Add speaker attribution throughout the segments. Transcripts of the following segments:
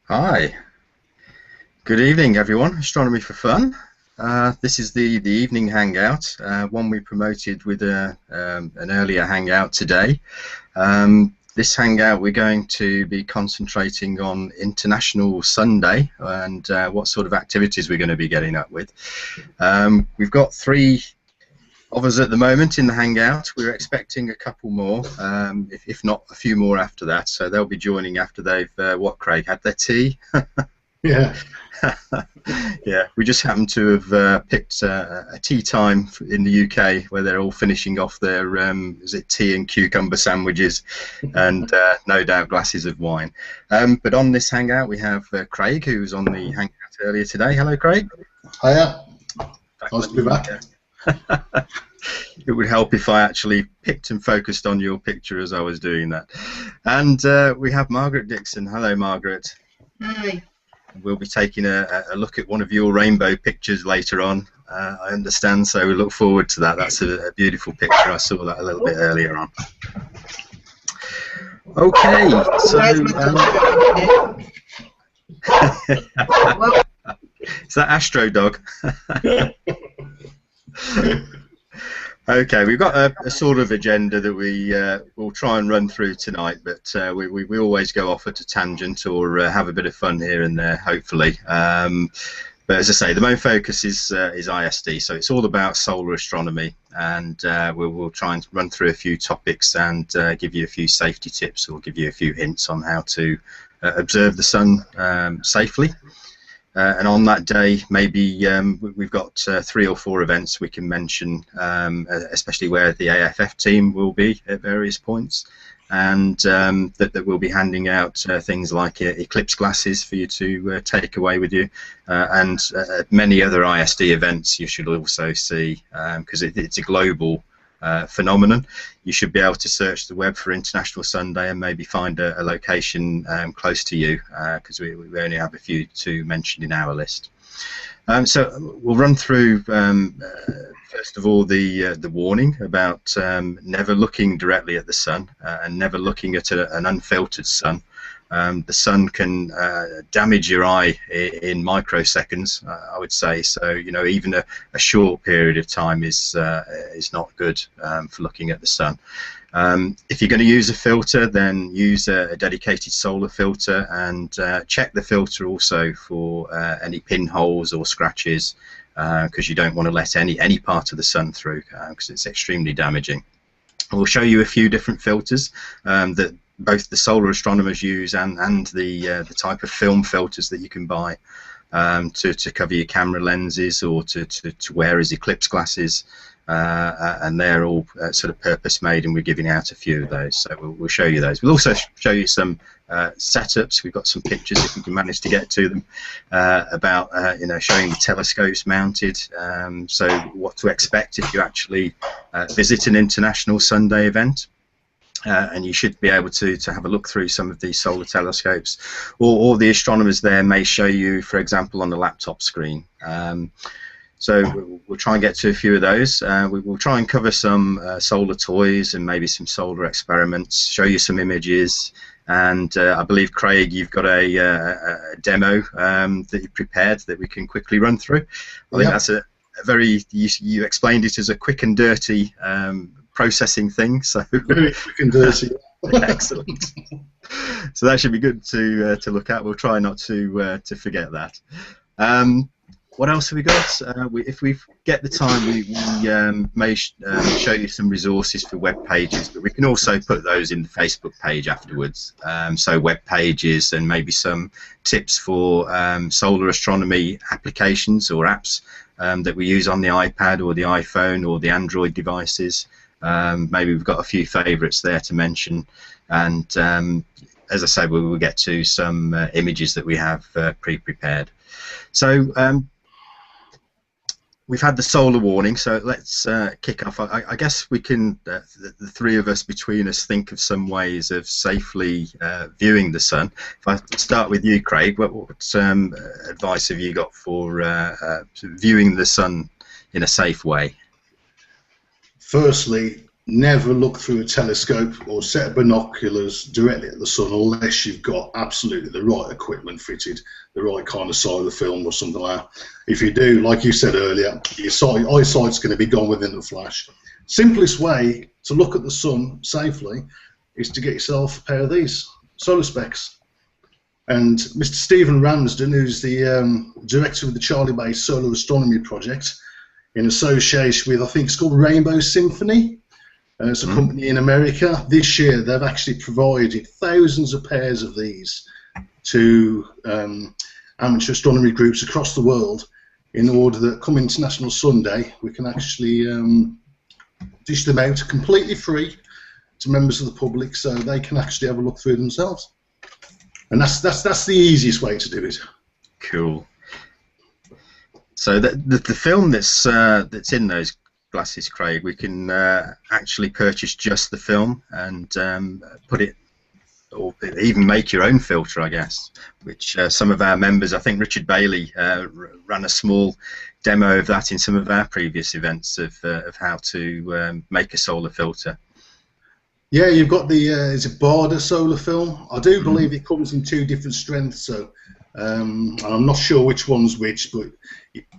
Speaker 1: Hi, good evening everyone. Astronomy for Fun. This is the evening hangout, one we promoted with an earlier hangout today. This hangout we're going to be concentrating on International Sunday and what sort of activities we're going to be getting up with. We've got three of us at the moment in the hangout. We're expecting a couple more, if not a few more after that, so they'll be joining after they've, Craig, had their tea?
Speaker 2: Yeah.
Speaker 1: Yeah, we just happened to have picked a tea time in the UK where they're all finishing off their is it tea and cucumber sandwiches, and no doubt glasses of wine. But on this hangout we have Craig, who was on the hangout earlier today. Hello, Craig.
Speaker 2: Hiya. Nice to be back.
Speaker 1: It would help if I actually picked and focused on your picture as I was doing that. And we have Margaret Dixon. Hello, Margaret.
Speaker 3: Hi.
Speaker 1: We'll be taking a look at one of your rainbow pictures later on, I understand, so we look forward to that. That's a beautiful picture. I saw that a little bit earlier on. Okay, so is that Astro Dog? Okay, we've got a sort of agenda that we will try and run through tonight, but we always go off at a tangent or have a bit of fun here and there, hopefully. But as I say, the main focus is ISD, so it's all about solar astronomy, and we'll try and run through a few topics and give you a few safety tips or give you a few hints on how to observe the sun safely. And on that day, maybe we've got 3 or 4 events we can mention, especially where the AFF team will be at various points, and that we'll be handing out things like eclipse glasses for you to take away with you, and many other ISD events you should also see, because it's a global phenomenon. You should be able to search the web for International Sunday and maybe find a location close to you, because we only have a few to mention in our list. So we'll run through first of all the warning about never looking directly at the sun and never looking at an unfiltered sun. The sun can damage your eye in microseconds, I would say. So even a short period of time is not good for looking at the sun. If you're going to use a filter, then use a dedicated solar filter, and check the filter also for any pinholes or scratches, because you don't want to let any part of the sun through, because it's extremely damaging. We'll show you a few different filters that both the solar astronomers use and the type of film filters that you can buy to cover your camera lenses or to wear as eclipse glasses, and they're all sort of purpose made, and we're giving out a few of those, so we'll show you those. We'll also show you some setups. We've got some pictures if we can manage to get to them, about showing the telescopes mounted, so what to expect if you actually visit an International Sunday event. And you should be able to have a look through some of these solar telescopes, or the astronomers there may show you, for example, on the laptop screen. So we'll try and get to a few of those. We'll try and cover some solar toys and maybe some solar experiments, show you some images, and I believe, Craig, you've got a demo that you prepared that we can quickly run through. I think that's a very, you explained it as a quick and dirty processing thing, so
Speaker 2: very quick and dirty.
Speaker 1: Excellent. So that should be good to look at. We'll try not to forget that. What else have we got? If we get the time, we may show you some resources for web pages, but we can also put those in the Facebook page afterwards. So web pages and maybe some tips for solar astronomy applications or apps that we use on the iPad or the iPhone or the Android devices. Maybe we've got a few favourites there to mention, and as I said, we will get to some images that we have pre-prepared. So we've had the solar warning, so let's kick off. I guess we can, the 3 of us between us, think of some ways of safely viewing the sun. If I start with you, Craig, what advice have you got for viewing the sun in a safe way?
Speaker 2: Firstly, never look through a telescope or set of binoculars directly at the sun unless you've got absolutely the right equipment fitted, the right kind of solar film or something like that. If you do, like you said earlier, your eyesight's going to be gone within a flash. Simplest way to look at the sun safely is to get yourself a pair of these solar specs. And Mr. Stephen Ramsden, who's the director of the Charlie-based Solar Astronomy Project, in association with, I think it's called Rainbow Symphony, it's a company in America. This year they've actually provided thousands of pairs of these to amateur astronomy groups across the world in order that come International Sunday we can actually dish them out completely free to members of the public so they can actually have a look through themselves. And that's the easiest way to do it.
Speaker 1: Cool. So the film that's in those glasses, Craig, we can actually purchase just the film and put it, or even make your own filter, I guess, which some of our members, I think Richard Bailey ran a small demo of that in some of our previous events of how to make a solar filter.
Speaker 2: Yeah, you've got the is it Barda solar film? I do believe it comes in 2 different strengths, so I'm not sure which one's which, but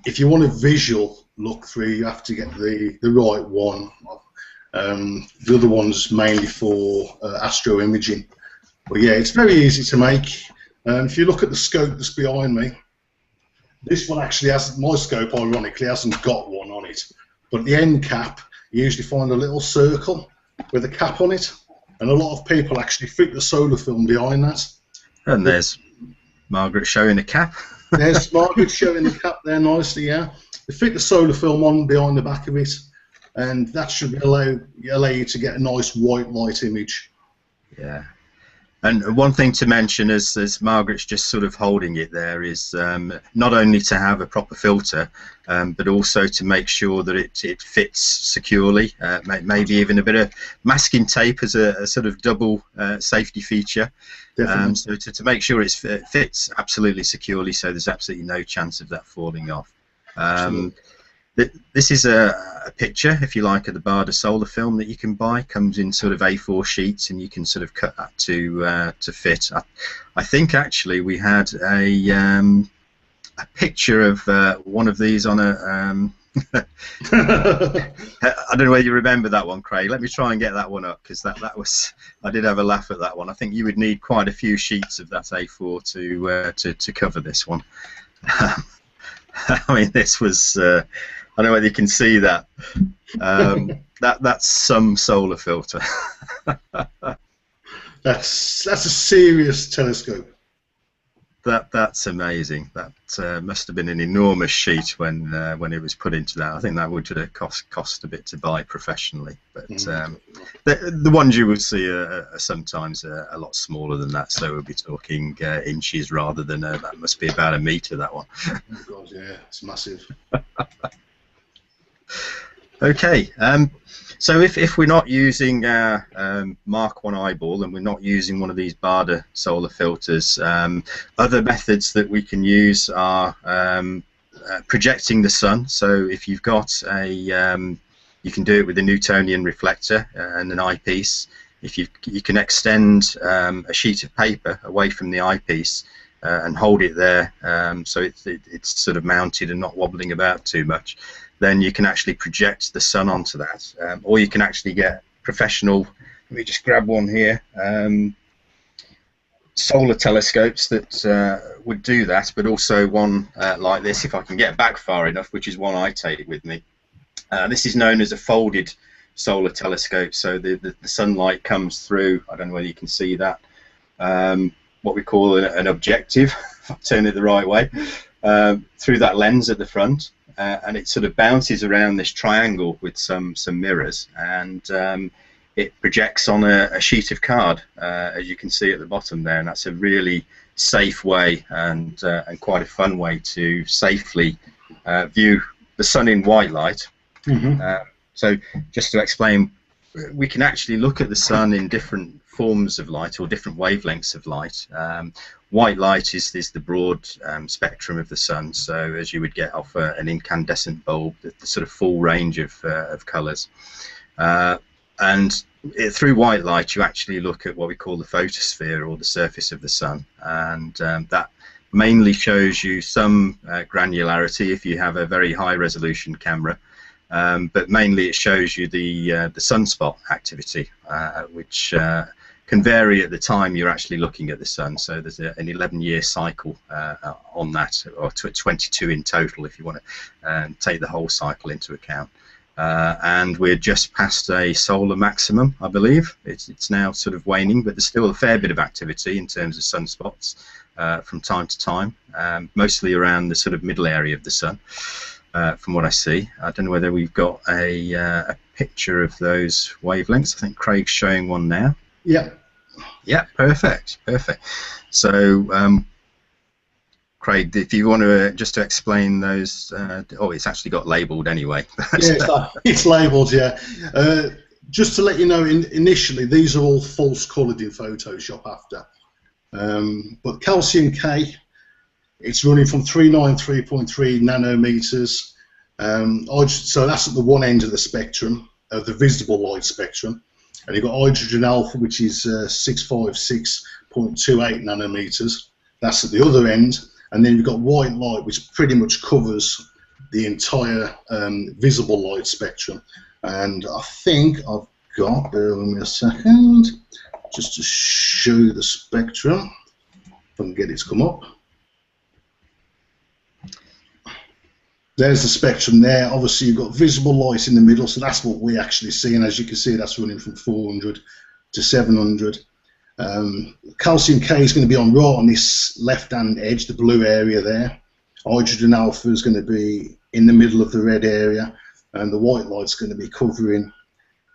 Speaker 2: if you want a visual look through, you have to get the right one. The other one's mainly for astro imaging. But yeah, it's very easy to make. If you look at the scope that's behind me, this one actually has, my scope ironically hasn't got one on it, but the end cap, you usually find a little circle with a cap on it, and a lot of people actually fit the solar film behind that.
Speaker 1: And there's Margaret showing the cap.
Speaker 2: There's Margaret showing the cap there nicely, yeah. They fit the solar film on behind the back of it, and that should allow you to get a nice white light image.
Speaker 1: Yeah. And one thing to mention, as Margaret's just sort of holding it there, is not only to have a proper filter, but also to make sure that it fits securely. Maybe even a bit of masking tape as a sort of double safety feature. So to make sure it fits absolutely securely, so there's absolutely no chance of that falling off. This is a picture, if you like, of the Barda solar film that you can buy. Comes in sort of A4 sheets, and you can sort of cut that to fit. I think actually we had a picture of one of these on a. I don't know whether you remember that one, Craig. Let me try and get that one up, because that was, I did have a laugh at that one. I think you would need quite a few sheets of that A4 to cover this one. I mean, this was. I don't know whether you can see that. That's some solar filter.
Speaker 2: That's a serious telescope.
Speaker 1: That's amazing. That must have been an enormous sheet when it was put into that. I think that would have cost a bit to buy professionally. But the ones you will see are sometimes a lot smaller than that. So we'll be talking inches rather than that must be about a metre, that one.
Speaker 2: Oh God, yeah, it's massive.
Speaker 1: Okay, so if we're not using our Mark 1 eyeball, and we're not using one of these Barda solar filters, other methods that we can use are projecting the sun. So if you've got you can do it with a Newtonian reflector and an eyepiece. If you can extend a sheet of paper away from the eyepiece and hold it there, so it's sort of mounted and not wobbling about too much, then you can actually project the sun onto that, or you can actually get professional. Let me just grab one here. Solar telescopes that would do that, but also one like this, if I can get back far enough, which is one I take with me. This is known as a folded solar telescope. So the sunlight comes through. I don't know whether you can see that. What we call an objective, if I turn it the right way, through that lens at the front. And it sort of bounces around this triangle with some mirrors, and it projects on a sheet of card, as you can see at the bottom there, and that's a really safe way and quite a fun way to safely view the sun in white light. So just to explain, we can actually look at the sun in different forms of light or different wavelengths of light. White light is the broad spectrum of the sun, so as you would get off an incandescent bulb, the sort of full range of colours. and through white light, you actually look at what we call the photosphere, or the surface of the sun, and that mainly shows you some granularity if you have a very high resolution camera, but mainly it shows you the sunspot activity, which can vary at the time you're actually looking at the sun. So there's an 11-year cycle on that, or 22 in total if you want to take the whole cycle into account. And we're just past a solar maximum, I believe. It's now sort of waning, but there's still a fair bit of activity in terms of sunspots from time to time, mostly around the sort of middle area of the sun, from what I see. I don't know whether we've got a picture of those wavelengths. I think Craig's showing one now.
Speaker 2: Yeah.
Speaker 1: Yeah, perfect, perfect. So, Craig, if you want to just to explain those, oh, it's actually got labelled anyway.
Speaker 2: Yeah, it's labelled, yeah. Just to let you know, initially these are all false coloured in Photoshop after. But calcium K, it's running from 393.3 nanometers. So that's at the one end of the spectrum, of the visible light spectrum. And you've got hydrogen alpha, which is 656.28 nanometers. That's at the other end. And then you've got white light, which pretty much covers the entire visible light spectrum. And I think I've got, bear with me a second, just to show you the spectrum, if I can get it to come up. There's the spectrum there. Obviously, you've got visible light in the middle, so that's what we actually see. And as you can see, that's running from 400 to 700. Calcium K is going to be on right on this left-hand edge, the blue area there. Hydrogen alpha is going to be in the middle of the red area, and the white light's going to be covering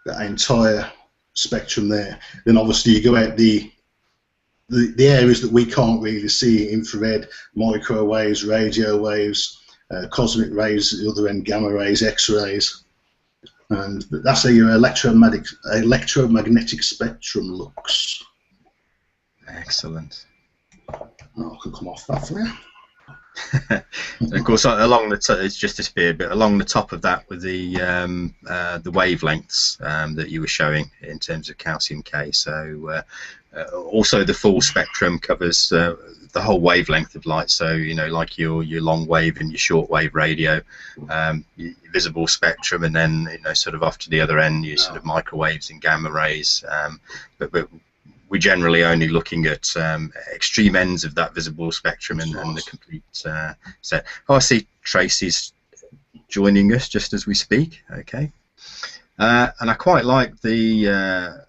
Speaker 2: the entire spectrum there. Then obviously you go out the areas that we can't really see: infrared, microwaves, radio waves, cosmic rays at the other end, gamma rays, X-rays, and that's how your electromagnetic spectrum looks.
Speaker 1: Excellent.
Speaker 2: Oh, I can come off that for you.
Speaker 1: And of course, along the it's just disappeared, but along the top of that with the wavelengths that you were showing in terms of calcium K. So also the full spectrum covers the whole wavelength of light. So you know, like your long wave and your short wave radio, your visible spectrum, and then you know, sort of off to the other end, your sort of microwaves and gamma rays. But we're generally only looking at extreme ends of that visible spectrum and the complete set. Oh, I see Tracy's joining us just as we speak. Okay, and I quite like the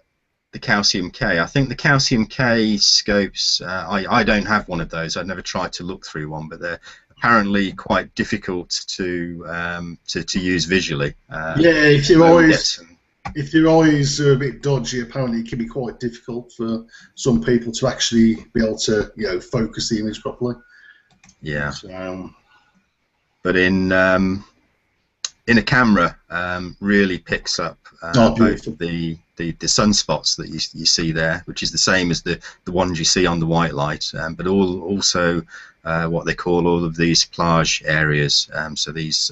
Speaker 1: calcium K. I think the calcium K scopes. I don't have one of those. I've never tried to look through one, but they're apparently quite difficult to use visually.
Speaker 2: Yeah, if your eyes are a bit dodgy, apparently it can be quite difficult for some people to actually be able to, you know, focus the image properly.
Speaker 1: Yeah.
Speaker 2: So,
Speaker 1: but in a camera, really picks up both the sunspots that you see there, which is the same as the ones you see on the white light, but also what they call all of these plage areas. So these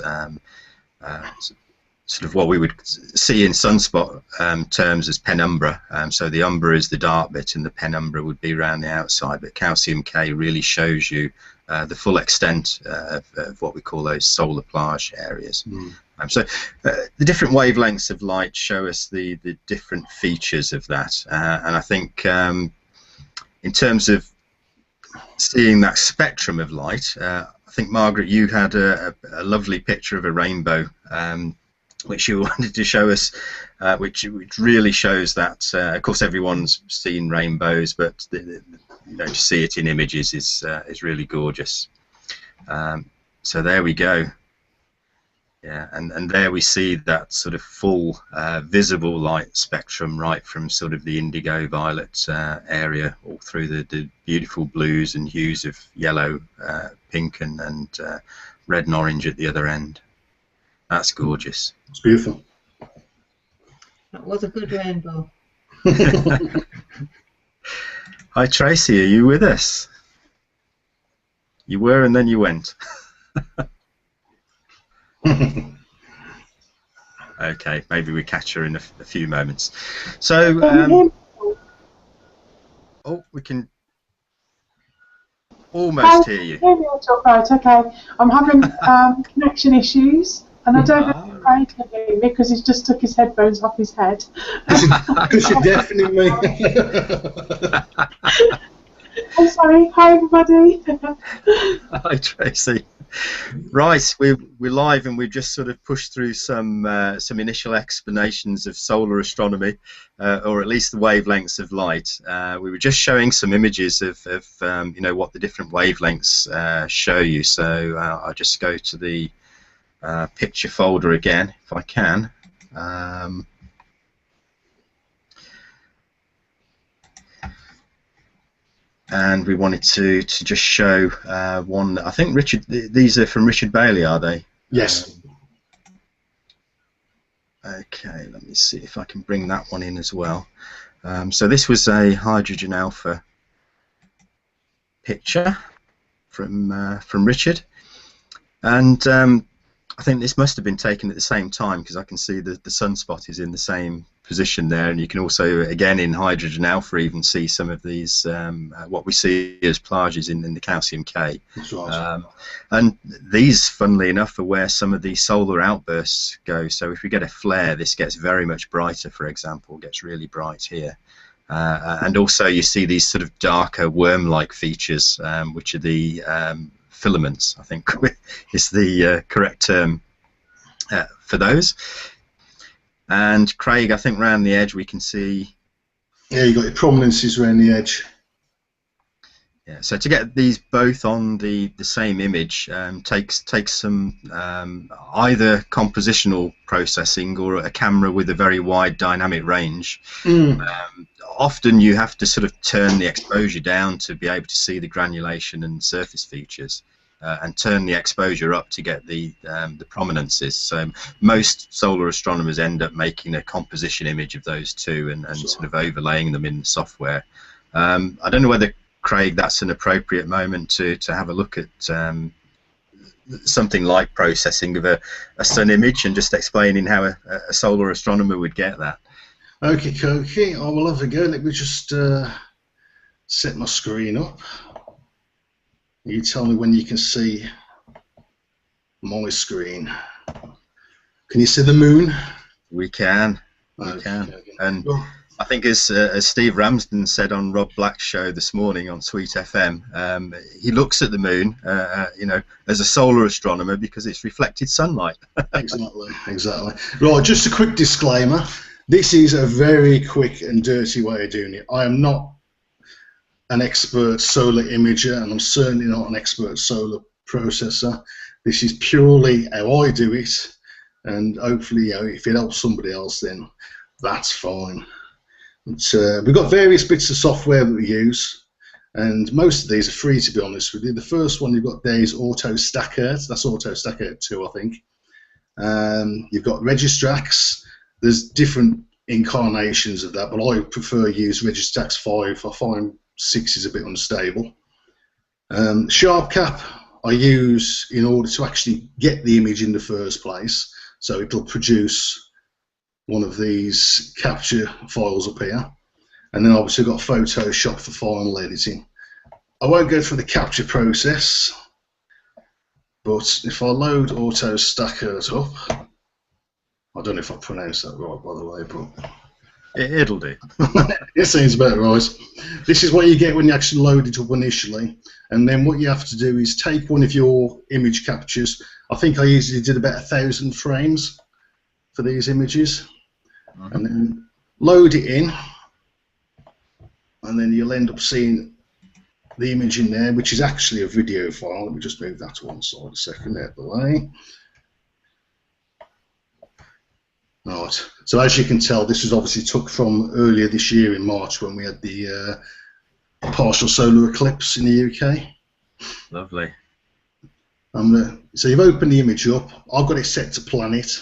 Speaker 1: sort of what we would see in sunspot terms as penumbra. So the umbra is the dark bit and the penumbra would be around the outside, but calcium K really shows you the full extent of what we call those solar plage areas. So the different wavelengths of light show us the different features of that, and I think in terms of seeing that spectrum of light, I think, Margaret, you had a lovely picture of a rainbow which you wanted to show us, which really shows that. Of course, everyone's seen rainbows, but you know, to see it in images is really gorgeous. So there we go. Yeah, and there we see that sort of full visible light spectrum, right from sort of the indigo violet area all through the beautiful blues and hues of yellow, pink, and red and orange at the other end. That's gorgeous.
Speaker 2: It's beautiful.
Speaker 3: That was a good rainbow.
Speaker 1: Hi Tracy, are you with us? You were and then you went. Okay, maybe we catch her in a few moments. So, oh, we can almost hear you.
Speaker 4: Right, okay. I'm having connection issues, and I don't know if Craig can hear me because he's just took his headphones off his head.
Speaker 2: Because you're deafening me.
Speaker 4: I'm sorry. Hi, everybody.
Speaker 1: Hi, Tracy. Right, we're live, and we've just sort of pushed through some initial explanations of solar astronomy, or at least the wavelengths of light. We were just showing some images of you know, what the different wavelengths show you. So I'll just go to the picture folder again, if I can. And we wanted to just show one. I think Richard. These are from Richard Bailey, are they?
Speaker 2: Yes.
Speaker 1: Okay, let me see if I can bring that one in as well. So this was a hydrogen alpha picture from Richard, and I think this must have been taken at the same time, because I can see the sunspot is in the same position there, and you can also, again, in hydrogen alpha, even see some of these what we see as plages in the calcium K.
Speaker 2: That's right.
Speaker 1: And these, funnily enough, are where some of these solar outbursts go. So if we get a flare, this gets very much brighter, for example, gets really bright here. And also you see these sort of darker worm-like features, which are the filaments, I think is the correct term for those. And Craig, I think round the edge we can see.
Speaker 2: Yeah, you got your prominences around the edge.
Speaker 1: Yeah. So to get these both on the same image takes some either compositional processing or a camera with a very wide dynamic range. Often you have to sort of turn the exposure down to be able to see the granulation and surface features, and turn the exposure up to get the prominences. So most solar astronomers end up making a composition image of those two and sort of overlaying them in the software. I don't know whether, Craig, that's an appropriate moment to have a look at something like processing of a sun image and just explaining how a solar astronomer would get that.
Speaker 2: Okay, I will have a go. Let me just set my screen up. You tell me when you can see my screen. Can you see the moon?
Speaker 1: We can. We can. And I think as Steve Ramsden said on Rob Black's show this morning on Sweet FM, he looks at the moon, you know, as a solar astronomer because it's reflected sunlight.
Speaker 2: Exactly. Right, just a quick disclaimer. This is a very quick and dirty way of doing it. I am not an expert solar imager, and I'm certainly not an expert solar processor. This is purely how I do it, and hopefully, you know, if it helps somebody else, then that's fine. But, we've got various bits of software that we use, and most of these are free, to be honest with you. The first one you've got there is Auto Stackert. That's Auto Stackert 2, I think. You've got Registrax. There's different incarnations of that, but I prefer use Registrax 5. I find 6 is a bit unstable. SharpCap I use in order to actually get the image in the first place, so it'll produce one of these capture files up here, and then obviously I've got Photoshop for final editing. I won't go through the capture process, but if I load Auto Stackert up, I don't know if I pronounced that right, by the way, but
Speaker 1: it'll do.
Speaker 2: It seems about right. This is what you get when you actually load it up initially, and then what you have to do is take one of your image captures. I think I usually did about 1,000 frames for these images, and then load it in, and then you'll end up seeing the image in there, which is actually a video file. Let me just move that to one side a second, out of the way. Right, so as you can tell, this was obviously took from earlier this year in March when we had the partial solar eclipse in the UK.
Speaker 1: Lovely.
Speaker 2: So you've opened the image up. I've got it set to planet,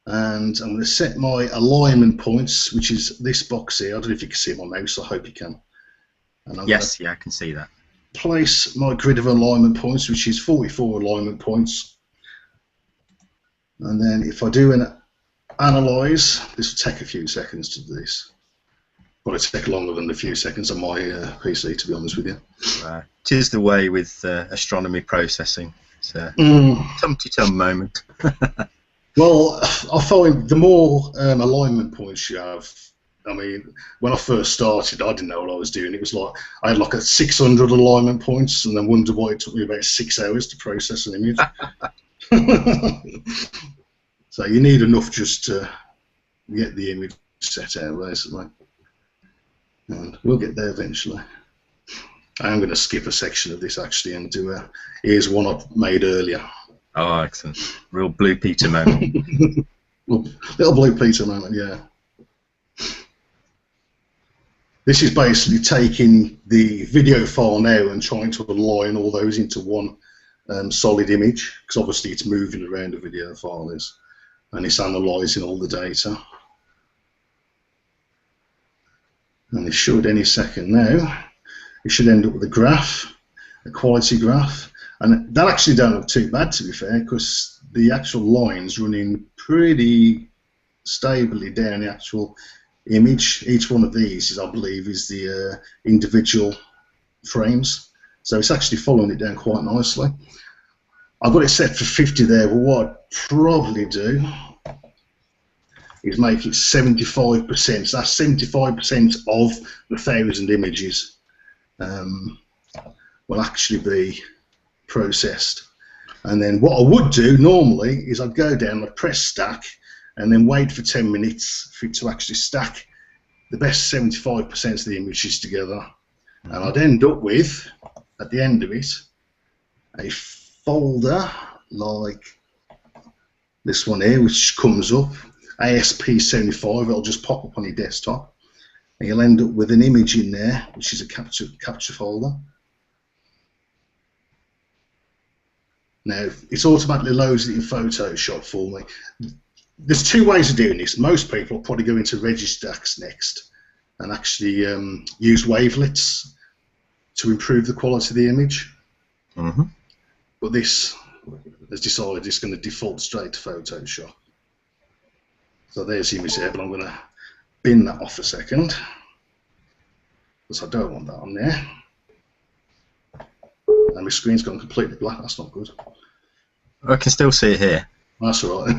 Speaker 2: and I'm going to set my alignment points, which is this box here. I don't know if you can see my mouse. I hope you can. And
Speaker 1: yes, yeah, I can see that.
Speaker 2: Place my grid of alignment points, which is 44 alignment points, and then if I do an analyse. This will take a few seconds to do this. But it'll take longer than a few seconds on my PC, to be honest with you.
Speaker 1: It is the way with astronomy processing. It's a tum-ti-tum moment.
Speaker 2: Well, I find the more alignment points you have, I mean, when I first started, I didn't know what I was doing. It was like, I had like a 600 alignment points and then wondered why it took me about 6 hours to process an image. So you need enough just to get the image set out, basically. And we'll get there eventually. I am going to skip a section of this actually and do here's one I made earlier.
Speaker 1: Oh, excellent. Real Blue Peter moment.
Speaker 2: Little Blue Peter moment, yeah. This is basically taking the video file now and trying to align all those into one solid image, because obviously it's moving around the video file is, and it's analysing all the data. And it should any second now. It should end up with a graph, a quality graph, and that actually don't look too bad, to be fair, because the actual lines running pretty stably down the actual image. Each one of these is, I believe, is the individual frames, so it's actually following it down quite nicely. I've got it set for 50 there, but what I'd probably do is make it 75%. So that's 75% of the 1,000 images will actually be processed. And then what I would do normally is I'd go down, I'd press stack, and then wait for 10 minutes for it to actually stack the best 75% of the images together. And I'd end up with, at the end of it, a folder like this one here, which comes up, ASP75. It'll just pop up on your desktop, and you'll end up with an image in there, which is a capture folder. Now, it's automatically loads it in Photoshop for me. There's two ways of doing this. Most people will probably go into Registax next and actually use wavelets to improve the quality of the image. But this has decided it's going to default straight to Photoshop. So there's the image there, but I'm going to bin that off a second, because I don't want that on there. And my screen's gone completely black. That's not good.
Speaker 1: I can still see it here.
Speaker 2: That's all right.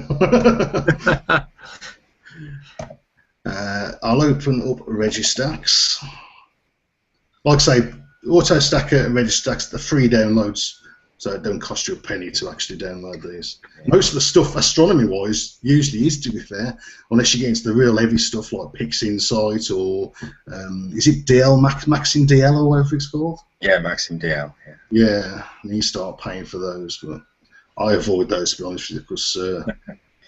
Speaker 2: I'll open up Registax. Like I say, AutoStacker and Registax, the free downloads, so it don't cost you a penny to actually download these. Most of the stuff, astronomy-wise, usually is, to be fair, unless you get into the real heavy stuff like PixInsight or is it DL, Maxim DL or whatever it's called?
Speaker 1: Yeah, Maxim DL.
Speaker 2: Yeah, and you start paying for those, but I avoid those, to be honest with you, because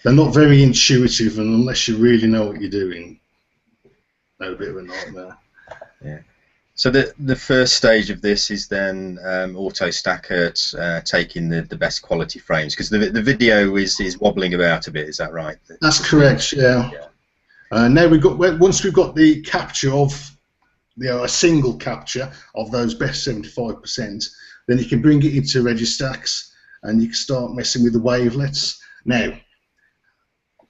Speaker 2: they're not very intuitive, and unless you really know what you're doing, they're a bit of a nightmare.
Speaker 1: Yeah. So the first stage of this is then AutoStacker taking the best quality frames, because the video is wobbling about a bit. Is that right?
Speaker 2: That's correct. Yeah. Now once we've got the capture of a single capture of those best 75%, then you can bring it into Registax and you can start messing with the wavelets. Now,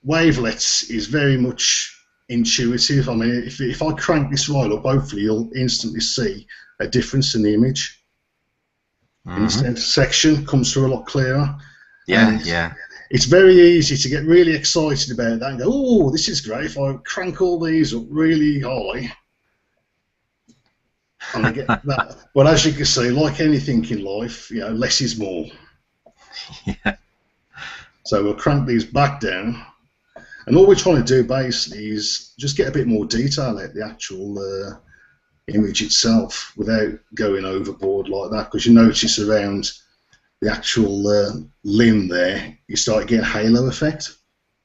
Speaker 2: wavelets is very much intuitive. I mean, if I crank this right up, hopefully you'll instantly see a difference in the image. In the center section comes through a lot clearer.
Speaker 1: Yeah.
Speaker 2: It's very easy to get really excited about that and go, oh, this is great. If I crank all these up really high, and I get that. But as you can see, like anything in life, less is more.
Speaker 1: Yeah.
Speaker 2: So we'll crank these back down. And all we're trying to do basically is just get a bit more detail at the actual image itself without going overboard like that, because you notice around the actual limb there, you start getting a halo effect.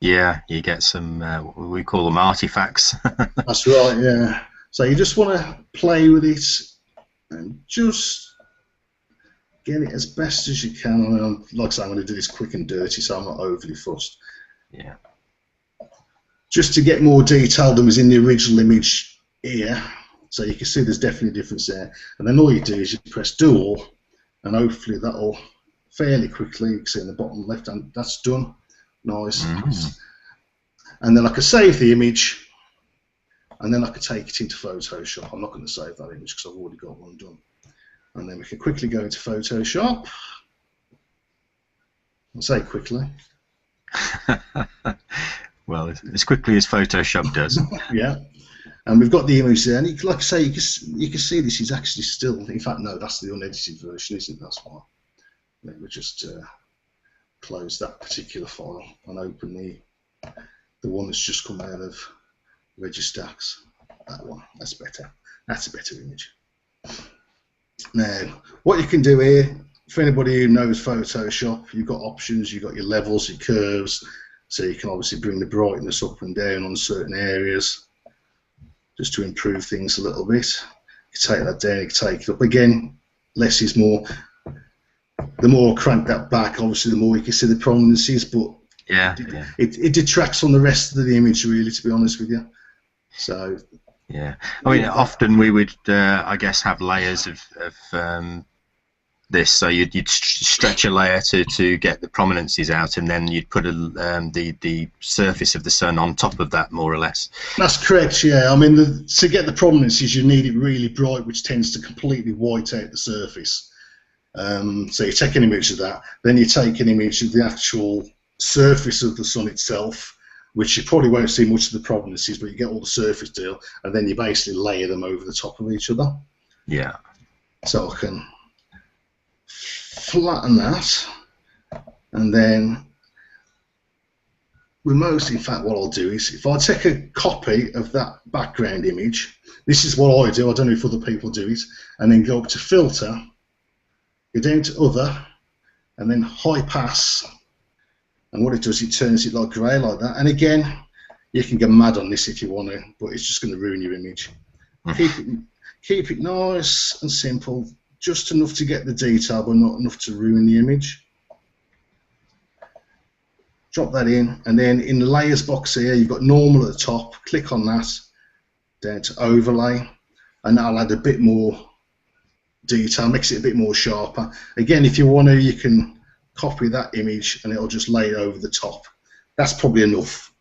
Speaker 1: Yeah, you get some, we call them artifacts.
Speaker 2: That's right, yeah. So you just want to play with it and just get it as best as you can. I mean, like I say, I'm going to do this quick and dirty, so I'm not overly fussed.
Speaker 1: Yeah.
Speaker 2: Just to get more detail than was in the original image here, so you can see there's definitely a difference there. And then all you do is you press do all, and hopefully that'll fairly quickly, you can see in the bottom left hand, that's done. Nice. and then I could save the image, and then I could take it into Photoshop. I'm not going to save that image because I've already got one done. And then we can quickly go into Photoshop. I'll say quickly.
Speaker 1: Well, as quickly as Photoshop does.
Speaker 2: Yeah. And we've got the image there, and like I say, you can see this is actually still. In fact, no, that's the unedited version, isn't it? That's why. Let me just close that particular file and open the one that's just come out of Registax. That one. That's better. That's a better image. Now, what you can do here, for anybody who knows Photoshop, you've got options, you've got your levels, your curves, so you can obviously bring the brightness up and down on certain areas just to improve things a little bit. You can take that down, you can take it up. Again, less is more. The more I crank that back, obviously the more you can see the prominences, but it detracts from the rest of the image, really, to be honest with you. So
Speaker 1: yeah, I mean, often we would, I guess, have layers of this. So you'd stretch a layer to get the prominences out, and then you'd put the surface of the sun on top of that, more or less.
Speaker 2: That's correct. Yeah, I mean, to get the prominences, you need it really bright, which tends to completely white out the surface. So you take an image of that, then you take an image of the actual surface of the sun itself, which you probably won't see much of the prominences, but you get all the surface deal, and then you basically layer them over the top of each other.
Speaker 1: Yeah.
Speaker 2: So I can flatten that, and then in fact, what I'll do is, if I take a copy of that background image, this is what I do, I don't know if other people do it, and then go up to Filter, go down to Other, and then High Pass. And what it does, it turns it like grey like that. And again, you can get mad on this if you want to, but it's just going to ruin your image. Keep it nice and simple, just enough to get the detail, but not enough to ruin the image. Drop that in, and then in the layers box here, you've got normal at the top. Click on that, down to overlay, and that'll add a bit more detail, makes it a bit more sharper. Again, if you want to, you can copy that image and it'll just lay it over the top. That's probably enough.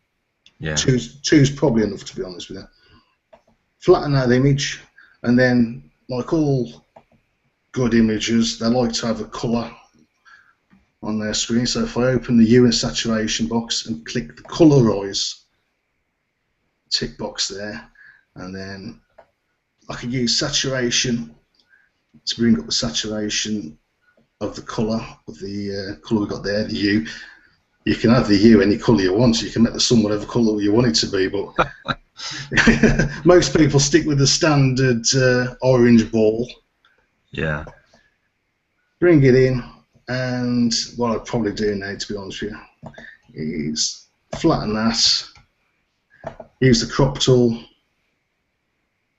Speaker 1: Yeah.
Speaker 2: Two's probably enough, to be honest with you. Flatten that image, and then, like all good images, they like to have a colour on their screen. So if I open the hue and saturation box and click the colorize tick box there, and then I can use saturation to bring up the saturation of the colour of the colour we've got there, the hue. You can have the hue any colour you want, so you can make the sun whatever colour you want it to be, but most people stick with the standard orange ball.
Speaker 1: Yeah.
Speaker 2: Bring it in, and what I'd probably do now, to be honest with you, is flatten that, use the crop tool,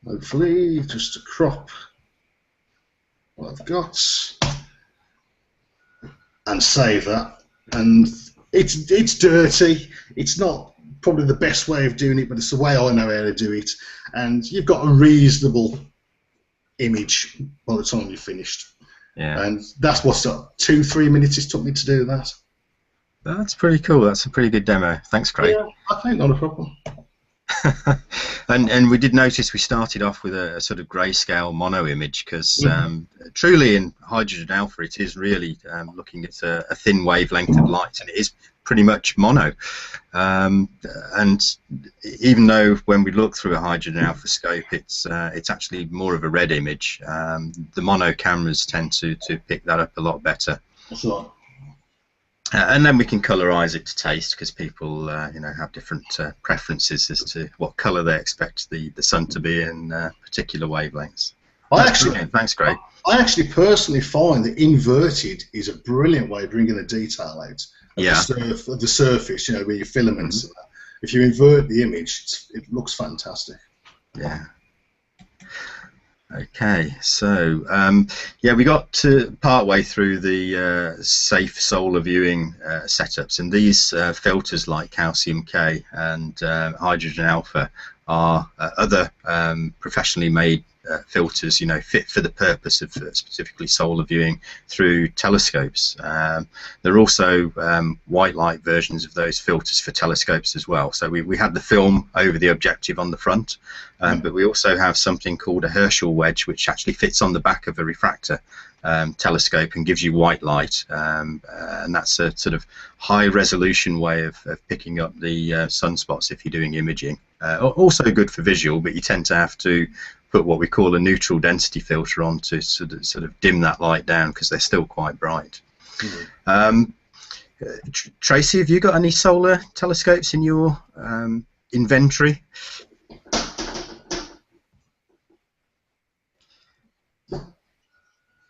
Speaker 2: hopefully just to crop what I've got, and save that. And it's dirty, it's not probably the best way of doing it, but it's the way I know how to do it, and you've got a reasonable image by the time you're finished.
Speaker 1: Yeah. And
Speaker 2: that's what's up. 2-3 minutes it took me to do that.
Speaker 1: That's pretty cool. That's a pretty good demo. Thanks, Craig.
Speaker 2: Yeah, I think not a problem.
Speaker 1: And we did notice we started off with a sort of grayscale mono image, because truly in hydrogen alpha it is really looking at a thin wavelength of light, and it is pretty much mono. And even though when we look through a hydrogen alpha scope it's actually more of a red image, the mono cameras tend to pick that up a lot better.
Speaker 2: Sure.
Speaker 1: And then we can colorize it to taste, because people have different preferences as to what color they expect the sun to be in particular wavelengths. Thanks, Craig.
Speaker 2: I actually personally find that inverted is a brilliant way of bringing the detail out of the surface, where your filaments are. If you invert the image, it looks fantastic.
Speaker 1: Yeah. Okay, so we got to part way through the safe solar viewing setups, and these filters like calcium K and hydrogen alpha are other professionally made filters, fit for the purpose of specifically solar viewing through telescopes. There are also white light versions of those filters for telescopes as well. So we had the film over the objective on the front, but we also have something called a Herschel wedge, which actually fits on the back of a refractor telescope and gives you white light, and that's a sort of high resolution way of picking up the sunspots if you're doing imaging. Also good for visual, but you tend to have to put what we call a neutral density filter on to sort of dim that light down because they're still quite bright. Tracy, have you got any solar telescopes in your inventory?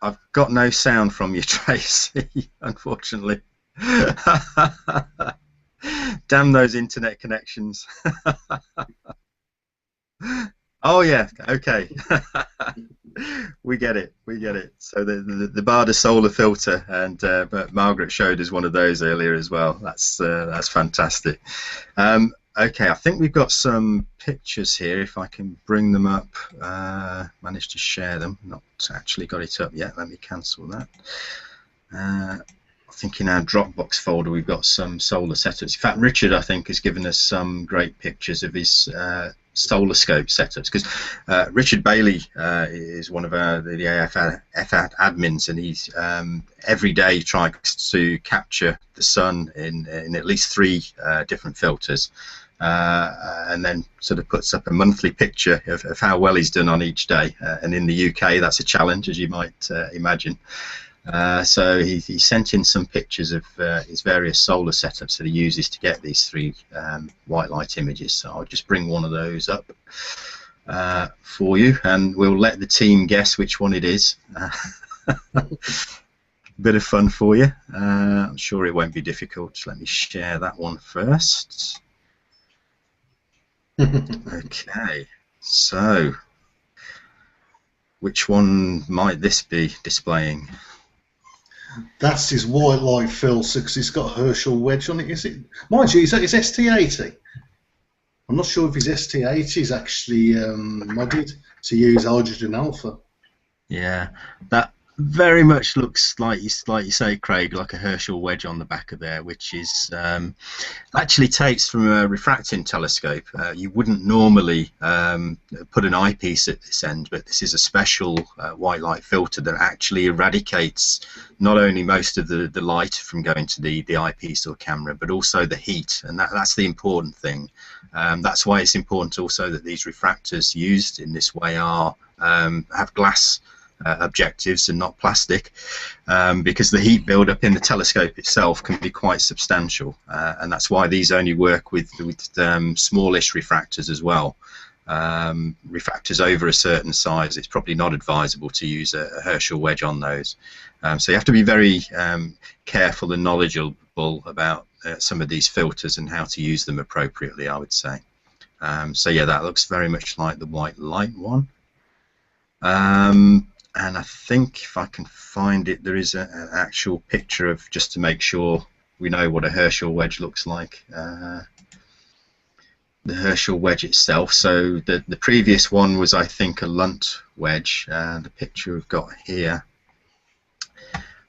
Speaker 1: I've got no sound from you, Tracy, unfortunately. Damn those internet connections. Oh yeah, okay. We get it. So the Barda solar filter, and but Margaret showed us one of those earlier as well. That's fantastic. Okay, I think we've got some pictures here. If I can bring them up, managed to share them. Not actually got it up yet. Let me cancel that. I think in our Dropbox folder we've got some solar setups. In fact, Richard, I think, has given us some great pictures of his solar scope setups, because Richard Bailey is one of the AFF admins, and he's every day tries to capture the sun in at least 3 different filters, and then sort of puts up a monthly picture of how well he's done on each day. And in the UK, that's a challenge, as you might imagine. So he sent in some pictures of his various solar setups that he uses to get these 3 white light images. So I'll just bring one of those up for you, and we'll let the team guess which one it is. Bit of fun for you. I'm sure it won't be difficult. Let me share that one first. Okay, so which one might this be displaying?
Speaker 2: That's his white light filter because it's got a Herschel wedge on it, is it? Mind you, is that his ST80? I'm not sure if his ST80 is actually modded to use hydrogen alpha.
Speaker 1: Yeah, that very much looks like you say, Craig, like a Herschel wedge on the back of there, which is actually takes from a refracting telescope. You wouldn't normally put an eyepiece at this end, but this is a special white light filter that actually eradicates not only most of the light from going to the eyepiece or camera, but also the heat, and that's the important thing. That's why it's important also that these refractors used in this way are have glass objectives and not plastic, because the heat buildup in the telescope itself can be quite substantial, and that's why these only work with smallish refractors as well. Refractors over a certain size, it's probably not advisable to use a Herschel wedge on those. So you have to be very careful and knowledgeable about some of these filters and how to use them appropriately, I would say. So yeah, that looks very much like the white light one. And I think if I can find it, there is an actual picture of, just to make sure we know what a Herschel wedge looks like. The Herschel wedge itself. So the previous one was, I think, a Lunt wedge. The picture we've got here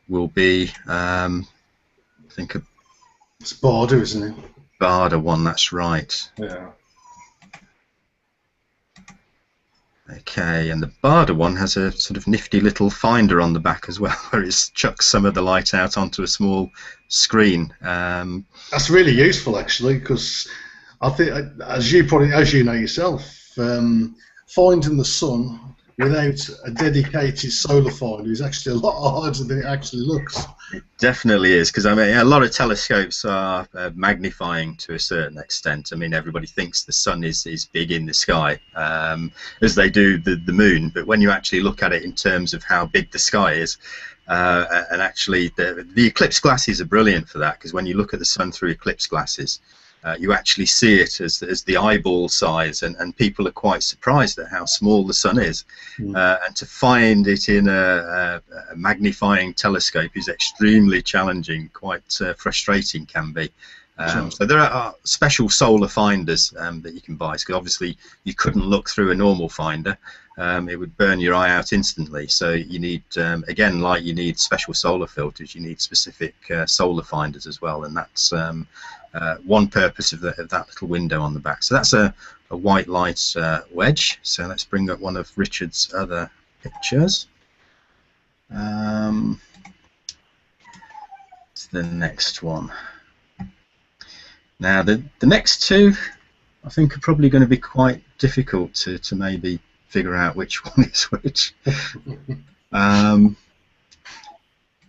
Speaker 1: will be, I think,
Speaker 2: it's Barda, isn't it?
Speaker 1: Barda one. That's right.
Speaker 2: Yeah.
Speaker 1: Okay, and the Barda one has a sort of nifty little finder on the back as well, where it chucks some of the light out onto a small screen.
Speaker 2: That's really useful, actually, because I think, as you know yourself, finding the sun without a dedicated solar finder is actually a lot harder than it actually looks.
Speaker 1: It definitely is, because I mean, a lot of telescopes are magnifying to a certain extent. I mean, everybody thinks the sun is big in the sky, as they do the moon, but when you actually look at it in terms of how big the sky is, and actually the eclipse glasses are brilliant for that, because when you look at the sun through eclipse glasses, you actually see it as the eyeball size, and people are quite surprised at how small the sun is. And to find it in a magnifying telescope is extremely challenging, quite frustrating can be. So there are special solar finders that you can buy, because obviously you couldn't look through a normal finder. It would burn your eye out instantly. So you need, again, like you need special solar filters, you need specific solar finders as well, and that's one purpose of that little window on the back. So that's a white light wedge. So let's bring up one of Richard's other pictures. To the next one. Now the next two, I think, are probably going to be quite difficult to maybe figure out which one is which,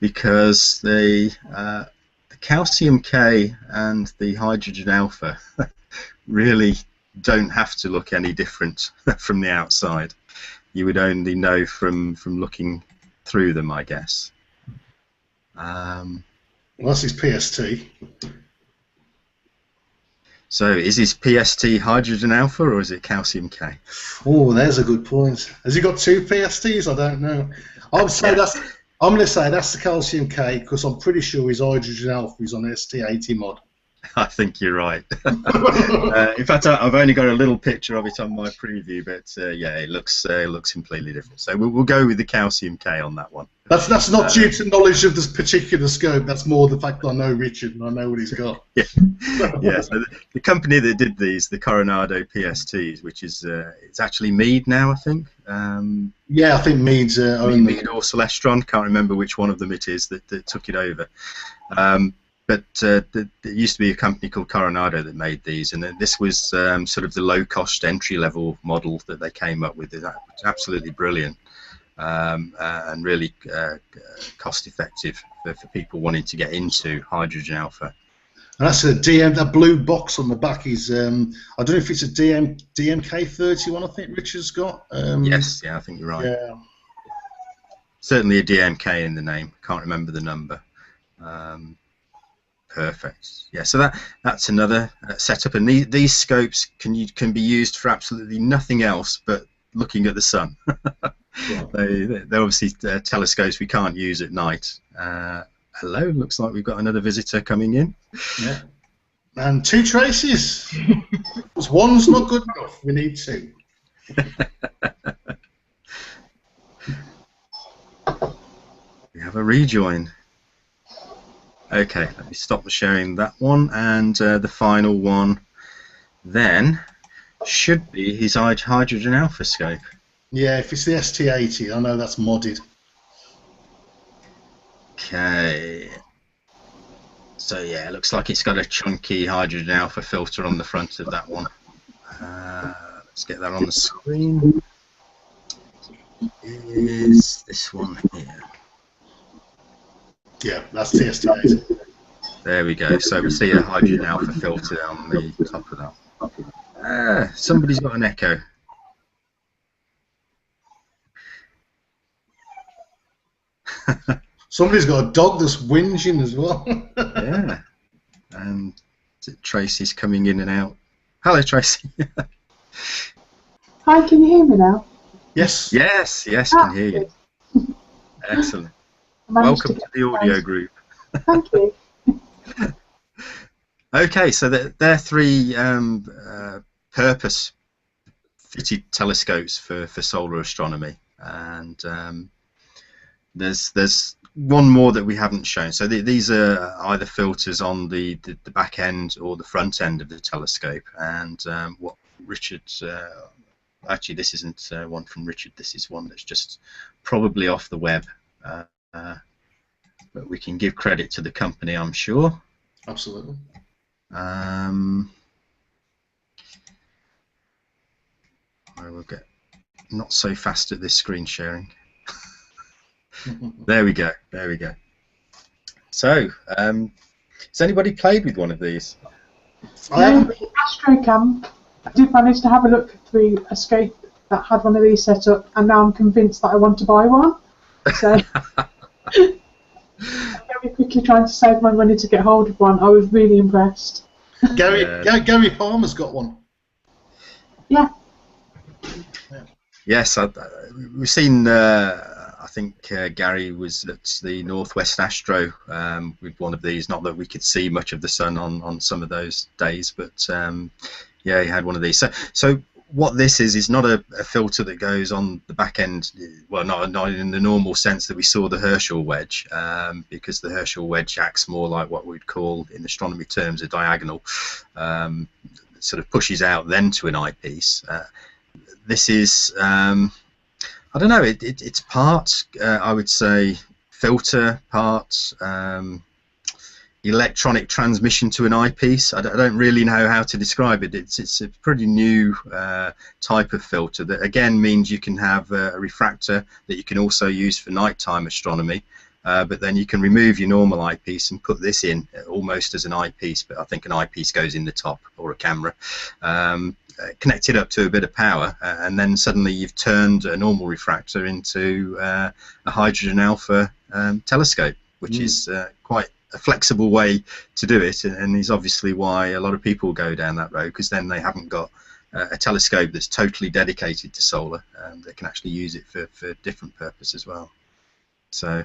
Speaker 1: because the calcium K and the hydrogen alpha really don't have to look any different from the outside. You would only know from looking through them, I guess.
Speaker 2: Well, this is PST.
Speaker 1: So is his PST hydrogen alpha, or is it calcium K?
Speaker 2: Oh, there's a good point. Has he got two PSTs? I don't know. I'm going to say that's the calcium K, because I'm pretty sure his hydrogen alpha is on ST80 mod.
Speaker 1: I think you're right. In fact, I've only got a little picture of it on my preview, but yeah, it looks completely different. So we'll go with the calcium K on that one.
Speaker 2: That's not due to knowledge of this particular scope. That's more the fact that I know Richard and I know what he's got.
Speaker 1: Yeah. Yeah. So the company that did these, the Coronado PSTs, which is it's actually Mead now, I think.
Speaker 2: Yeah, I think Mead's
Speaker 1: Mead or Celestron. Can't remember which one of them it is that took it over. But there used to be a company called Coronado that made these, and this was sort of the low-cost entry-level model that they came up with. It's absolutely brilliant, and really cost-effective for people wanting to get into hydrogen alpha.
Speaker 2: And that's a DM. That blue box on the back is I don't know if it's a DMK31. I think Richard's got.
Speaker 1: Yes, yeah, I think you're right.
Speaker 2: Yeah.
Speaker 1: Certainly a DMK in the name. Can't remember the number. Perfect. Yeah, so that's another setup, and these scopes can be used for absolutely nothing else but looking at the sun. Yeah. They're obviously telescopes we can't use at night. Hello, looks like we've got another visitor coming in.
Speaker 2: Yeah, and two traces. One's not good enough. We need two.
Speaker 1: We have a rejoin. Okay, let me stop sharing that one, and the final one then should be his hydrogen alpha scope.
Speaker 2: Yeah, if it's the ST80, I know that's modded.
Speaker 1: Okay, so yeah, it looks like it's got a chunky hydrogen alpha filter on the front of that one. Let's get that on the screen. Is this one here?
Speaker 2: Yeah, that's the ST80.
Speaker 1: There we go. So we see a hydrogen alpha filter on the top of that. Somebody's got an echo.
Speaker 2: Somebody's got a dog that's whinging as well.
Speaker 1: Yeah. And Tracy's coming in and out. Hello, Tracy.
Speaker 4: Hi, can you hear me now?
Speaker 2: Yes.
Speaker 1: Yes, can hear you. Excellent. Welcome to the audio group.
Speaker 4: Thank you.
Speaker 1: Okay, so they're three purpose-fitted telescopes for solar astronomy, and there's one more that we haven't shown. So these are either filters on the back end or the front end of the telescope, and what Richard's actually, this isn't one from Richard. This is one that's just probably off the web. But we can give credit to the company, I'm sure.
Speaker 2: Absolutely.
Speaker 1: I will get not so fast at this screen sharing. There we go. There we go. So, has anybody played with one of these?
Speaker 4: Astrocam. I did manage to have a look through a scope that had one of these set up, and now I'm convinced that I want to buy one. So. I'm very quickly trying to save my money to get hold of one. I was really impressed.
Speaker 2: Gary Palmer's got one.
Speaker 4: Yeah.
Speaker 1: Yes, we've seen. I think Gary was at the Northwest Astro with one of these. Not that we could see much of the sun on some of those days, but yeah, he had one of these. So what this is not a filter that goes on the back end. Well, not in the normal sense that we saw the Herschel wedge, because the Herschel wedge acts more like what we'd call in astronomy terms a diagonal. Sort of pushes out then to an eyepiece. This is I don't know. It's part, I would say, filter, part electronic transmission to an eyepiece. I don't really know how to describe it. It's a pretty new type of filter that again means you can have a refractor that you can also use for nighttime astronomy. But then you can remove your normal eyepiece and put this in almost as an eyepiece, but I think an eyepiece goes in the top, or a camera. Connect it up to a bit of power, and then suddenly you've turned a normal refractor into a hydrogen alpha telescope, which is quite a flexible way to do it, and is obviously why a lot of people go down that road, because then they haven't got a telescope that's totally dedicated to solar. They can actually use it for different purpose as well. So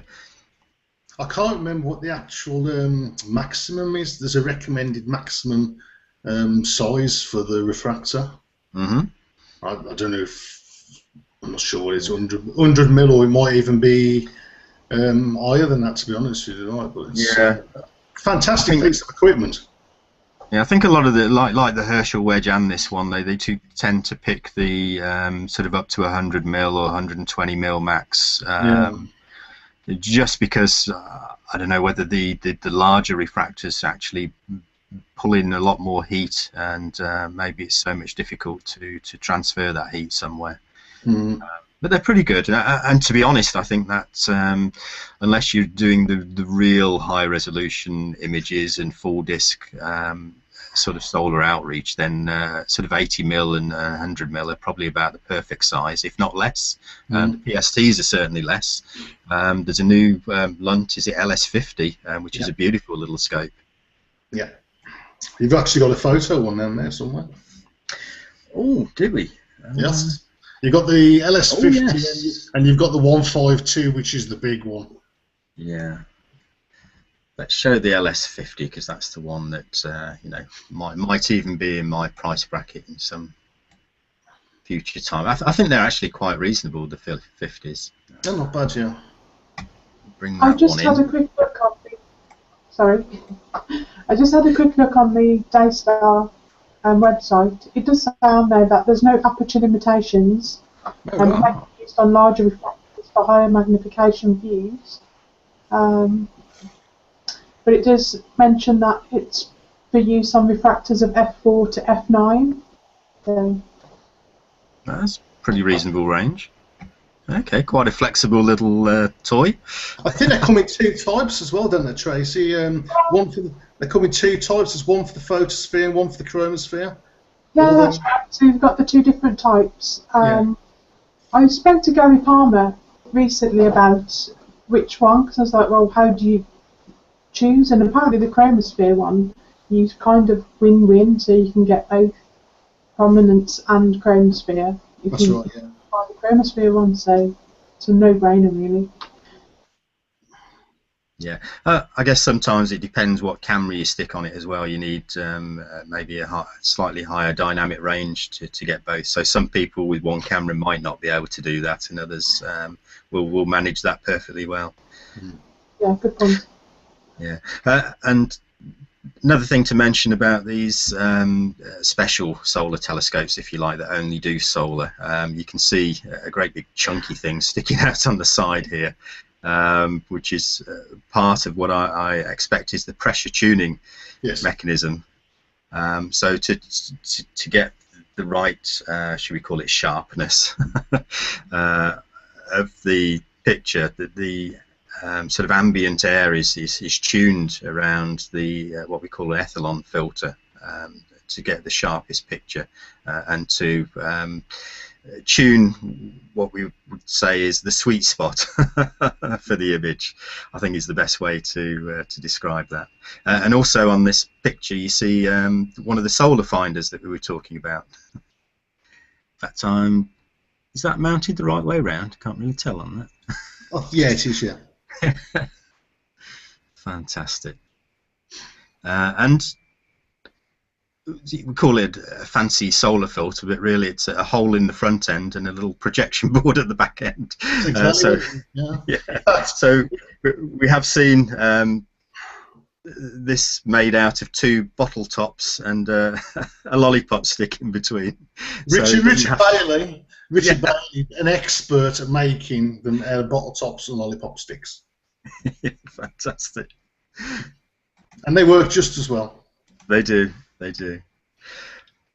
Speaker 2: I can't remember what the actual maximum is. There's a recommended maximum size for the refractor. I don't know if, I'm not sure what it is, 100 mil, or it might even be higher than that, to be honest with you. Right? But it's, fantastic piece of equipment.
Speaker 1: Yeah, I think a lot of the like the Herschel wedge and this one, they do tend to pick the sort of up to 100 mil or 120 mil max. Just because I don't know whether the larger refractors actually pull in a lot more heat, and maybe it's so much difficult to transfer that heat somewhere. But they're pretty good, and to be honest, I think that unless you're doing the real high resolution images and full disk sort of solar outreach, then sort of 80 mil and 100 mil are probably about the perfect size, if not less. The PSTs are certainly less. There's a new Lunt, is it LS50, which is a beautiful little scope.
Speaker 2: Yeah. You've actually got a photo one down there somewhere.
Speaker 1: Oh, did we?
Speaker 2: Yes. You've got the LS50 and you've got the 152, which is the big one.
Speaker 1: Yeah. Let's show the LS50, because that's the one that you know, might even be in my price bracket in some future time. I think they're actually quite reasonable, the 50s.
Speaker 2: They're not bad, yeah.
Speaker 1: Bring that
Speaker 4: I just
Speaker 1: one
Speaker 4: had a quick look on the. Sorry, I just had a quick look on the Daystar website. It does say on there that there's no aperture limitations, and it may be used on larger reflectors for higher magnification views. But it does mention that it's for use on refractors of f4 to f9. So
Speaker 1: That's pretty reasonable range. Okay, quite a flexible little toy.
Speaker 2: I think they come in two types as well, don't they, Tracy? They come in two types. There's one for the photosphere and one for the chromosphere.
Speaker 4: yeah, that's right. So you've got the two different types. I spoke to Gary Palmer recently about which one, because I was like, well, how do you choose? And apparently the chromosphere one, you kind of win-win, so you can get both prominence and chromosphere.
Speaker 2: That's right, yeah.
Speaker 4: The chromosphere one, so it's a no-brainer really.
Speaker 1: Yeah, I guess sometimes it depends what camera you stick on it as well. You need maybe a slightly higher dynamic range to get both. So some people with one camera might not be able to do that, and others will manage that perfectly well.
Speaker 4: Yeah, good point.
Speaker 1: Yeah, and another thing to mention about these special solar telescopes, if you like, that only do solar, you can see a great big chunky thing sticking out on the side here, which is part of what I expect is the pressure tuning mechanism. So to get the right, should we call it sharpness, of the picture, the sort of ambient air is tuned around the what we call an ethalon filter to get the sharpest picture, and to tune what we would say is the sweet spot for the image, I think is the best way to describe that. And also on this picture you see one of the solar finders that we were talking about. That time, is that mounted the right way around? Can't really tell on that.
Speaker 2: Oh, yeah, it is. Yeah.
Speaker 1: Fantastic. And we call it a fancy solar filter, but really it's a hole in the front end and a little projection board at the back end.
Speaker 2: Exactly. Yeah.
Speaker 1: Yeah. So we have seen this made out of 2 bottle tops and a lollipop stick in between.
Speaker 2: Richard Bailey,
Speaker 1: Yeah.
Speaker 2: Bailey, an expert at making them bottle tops and lollipop sticks.
Speaker 1: Fantastic.
Speaker 2: And they work just as well.
Speaker 1: They do. They do.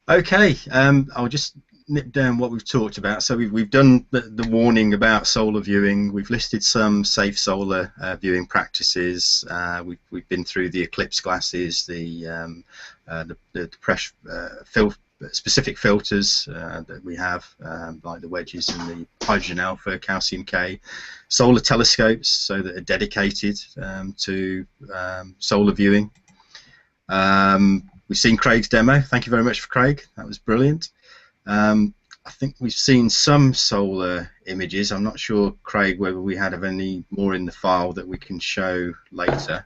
Speaker 1: Okay. I'll just nip down what we've talked about. So we've done the warning about solar viewing. We've listed some safe solar viewing practices. We've been through the eclipse glasses, the specific filters that we have, like the wedges and the hydrogen alpha, calcium K, solar telescopes, so that are dedicated to solar viewing. We've seen Craig's demo. Thank you very much for Craig. That was brilliant. I think we've seen some solar images. I'm not sure, Craig, whether we had any more in the file that we can show later.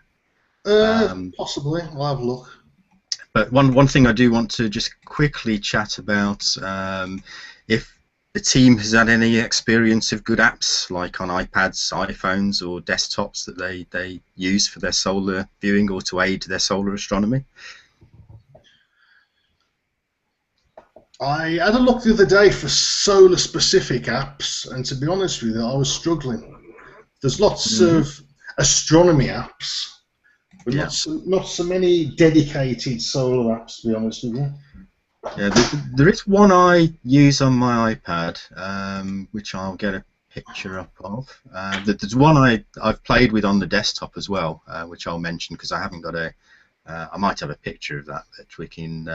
Speaker 2: Possibly. I'll have a look.
Speaker 1: But one thing I do want to just quickly chat about, if the team has had any experience of good apps, like on iPads, iPhones, or desktops that they use for their solar viewing or to aid their solar astronomy.
Speaker 2: I had a look the other day for solar-specific apps, and to be honest with you, I was struggling. There's lots of astronomy apps, but not so many dedicated solar apps, to be honest with you.
Speaker 1: Yeah, there is one I use on my iPad, which I'll get a picture up of. There's one I've played with on the desktop as well, which I'll mention because I haven't got I might have a picture of that we can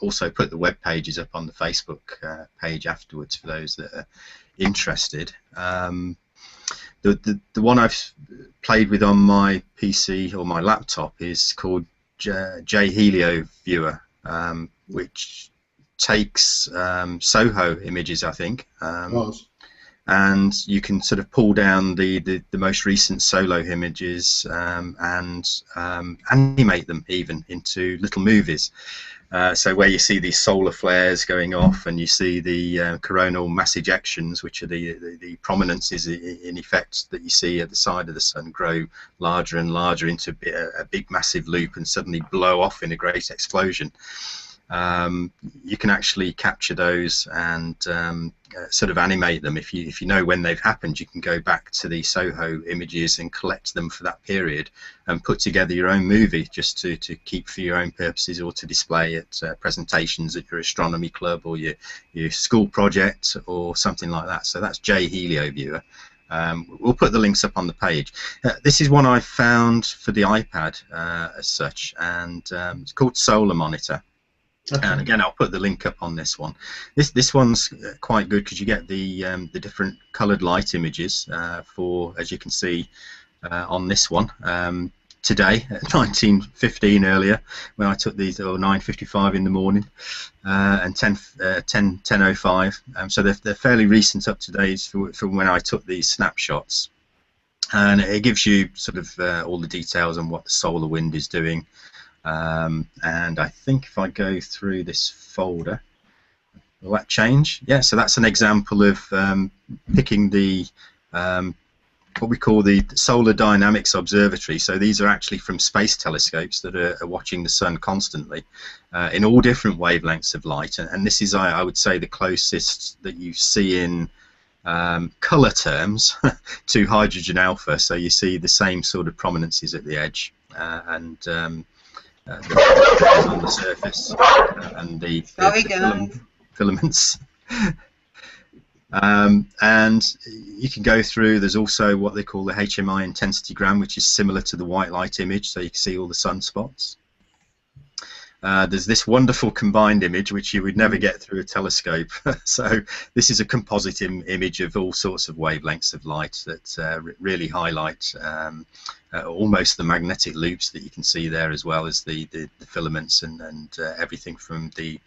Speaker 1: also put the web pages up on the Facebook page afterwards for those that are interested. The one I've played with on my PC or my laptop is called J Helio Viewer, which takes Soho images, I think, and you can sort of pull down the most recent solo images and animate them even into little movies. So where you see these solar flares going off, and you see the coronal mass ejections, which are the prominences in effect that you see at the side of the sun, grow larger and larger into a big massive loop and suddenly blow off in a great explosion. You can actually capture those and sort of animate them. If you know when they've happened, you can go back to the Soho images and collect them for that period and put together your own movie just to keep for your own purposes or to display at presentations at your astronomy club or your school project or something like that. So that's J Helio Viewer. We'll put the links up on the page. This is one I found for the iPad as such, and it's called Solar Monitor. Okay. And again, I'll put the link up on this one. This one's quite good because you get the different coloured light images for, as you can see on this one. Today at 19:15 earlier, when I took these, or 9:55 in the morning, and 10:05. So they're fairly recent, up to date from when I took these snapshots, and it gives you sort of all the details on what the solar wind is doing. And I think if I go through this folder, will that change? Yeah, so that's an example of picking the what we call the Solar Dynamics Observatory. So these are actually from space telescopes that are watching the sun constantly in all different wavelengths of light, and this is, I would say, the closest that you see in colour terms to hydrogen alpha. So you see the same sort of prominences at the edge and the on the surface and the filaments. And you can go through. There's also what they call the HMI intensity gram, which is similar to the white light image, so you can see all the sunspots. There's this wonderful combined image which you would never get through a telescope. So this is a composite image of all sorts of wavelengths of light that really highlight almost the magnetic loops that you can see there, as well as the filaments and everything from the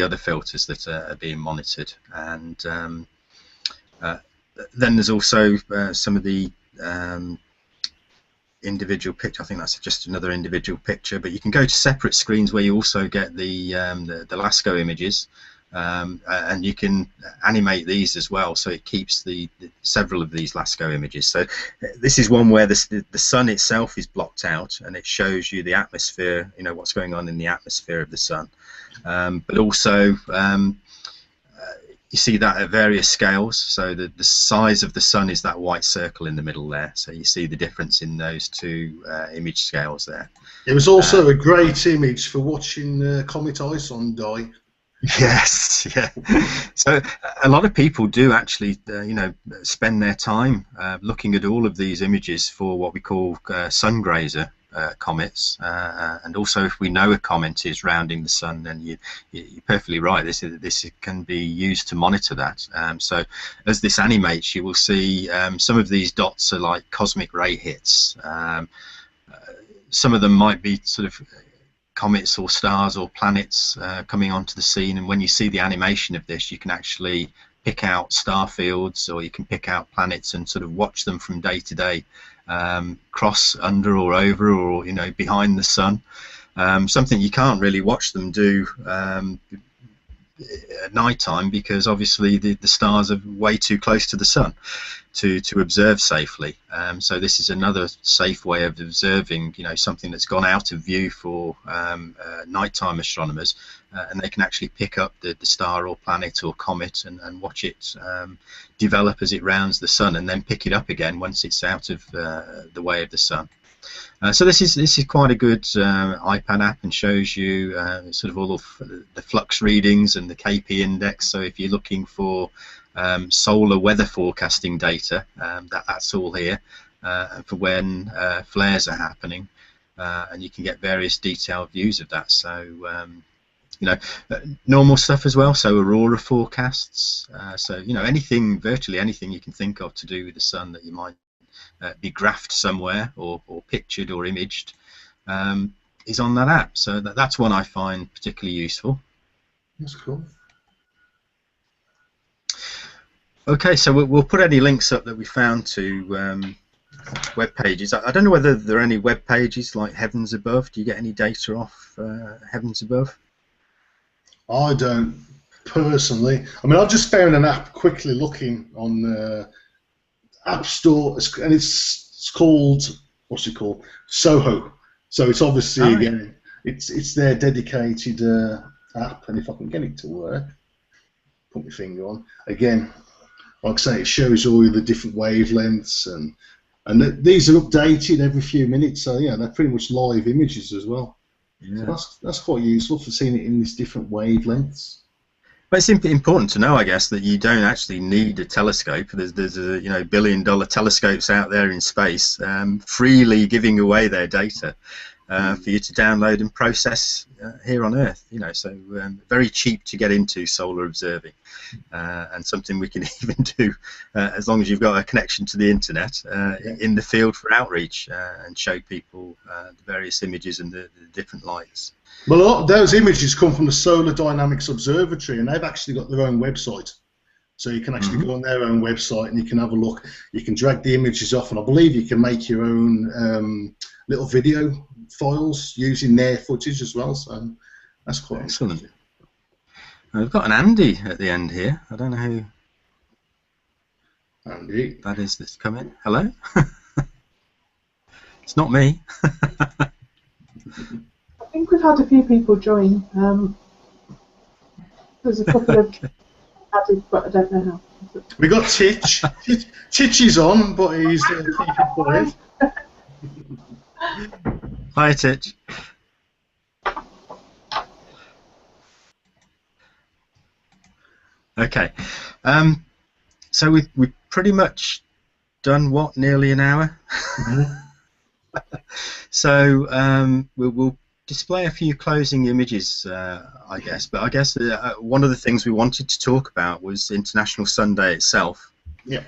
Speaker 1: other filters that are being monitored. And then there's also some of the individual picture. I think that's just another individual picture, but you can go to separate screens where you also get the LASCO images, and you can animate these as well, so it keeps the several of these LASCO images. So this is one where the sun itself is blocked out, and it shows you the atmosphere, you know, what's going on in the atmosphere of the sun, but also you see that at various scales. So the size of the sun is that white circle in the middle there. So you see the difference in those two image scales there.
Speaker 2: It was also a great image for watching Comet Ison die.
Speaker 1: Yes, yeah. So a lot of people do actually, you know, spend their time looking at all of these images for what we call sun grazer comets, and also if we know a comet is rounding the sun, then you're perfectly right. This can be used to monitor that. So as this animates, you will see some of these dots are like cosmic ray hits. Some of them might be sort of comets or stars or planets coming onto the scene, and when you see the animation of this, you can actually pick out star fields, or you can pick out planets and sort of watch them from day to day, cross under or over, or, you know, behind the sun. Something you can't really watch them do at night time, because obviously the stars are way too close to the sun to observe safely. So this is another safe way of observing, you know, something that's gone out of view for nighttime astronomers, and they can actually pick up the star or planet or comet and watch it develop as it rounds the sun, and then pick it up again once it's out of the way of the sun. So this is quite a good iPad app, and shows you sort of all of the flux readings and the KP index. So if you're looking for solar weather forecasting data, that's all here, for when flares are happening, and you can get various detailed views of that. So you know, normal stuff as well. So aurora forecasts. So, you know, anything, virtually anything you can think of to do with the sun that you might be graphed somewhere, or pictured or imaged, is on that app. So that's one I find particularly useful.
Speaker 2: That's cool.
Speaker 1: Okay, so we'll put any links up that we found to web pages. I don't know whether there are any web pages like Heavens Above. Do you get any data off Heavens Above? I
Speaker 2: don't personally. I mean, I've just found an app quickly looking on App Store, and it's called, what's it called? Soho. So it's obviously, again, it's their dedicated app, and if I can get it to work, put my finger on again. Like I say, it shows all the different wavelengths, and these are updated every few minutes. So yeah, they're pretty much live images as well. Yeah. So that's quite useful for seeing it in these different wavelengths.
Speaker 1: But it's important to know, I guess, that you don't actually need a telescope. There's a, you know, billion-dollar telescopes out there in space, freely giving away their data for you to download and process here on Earth. You know, so very cheap to get into solar observing, and something we can even do as long as you've got a connection to the internet in the field for outreach, and show people the various images and the different lights.
Speaker 2: Well, a lot of those images come from the Solar Dynamics Observatory, and they've actually got their own website. So you can actually go on their own website and you can have a look. You can drag the images off, and I believe you can make your own little video files using their footage as well. So that's quite
Speaker 1: excellent. We've got an Andy at the end here. I don't know who
Speaker 2: Andy
Speaker 1: that is that's coming. Hello? It's not me.
Speaker 4: I think we've had a few people join. There's a couple of added, but I don't know how.
Speaker 2: We got Titch. Titch is on, but he's keeping quiet.
Speaker 1: Hi, Titch. Okay. So we've pretty much done what, nearly an hour. So we'll display a few closing images, I guess. But I guess one of the things we wanted to talk about was International Sunday itself.
Speaker 2: Yeah.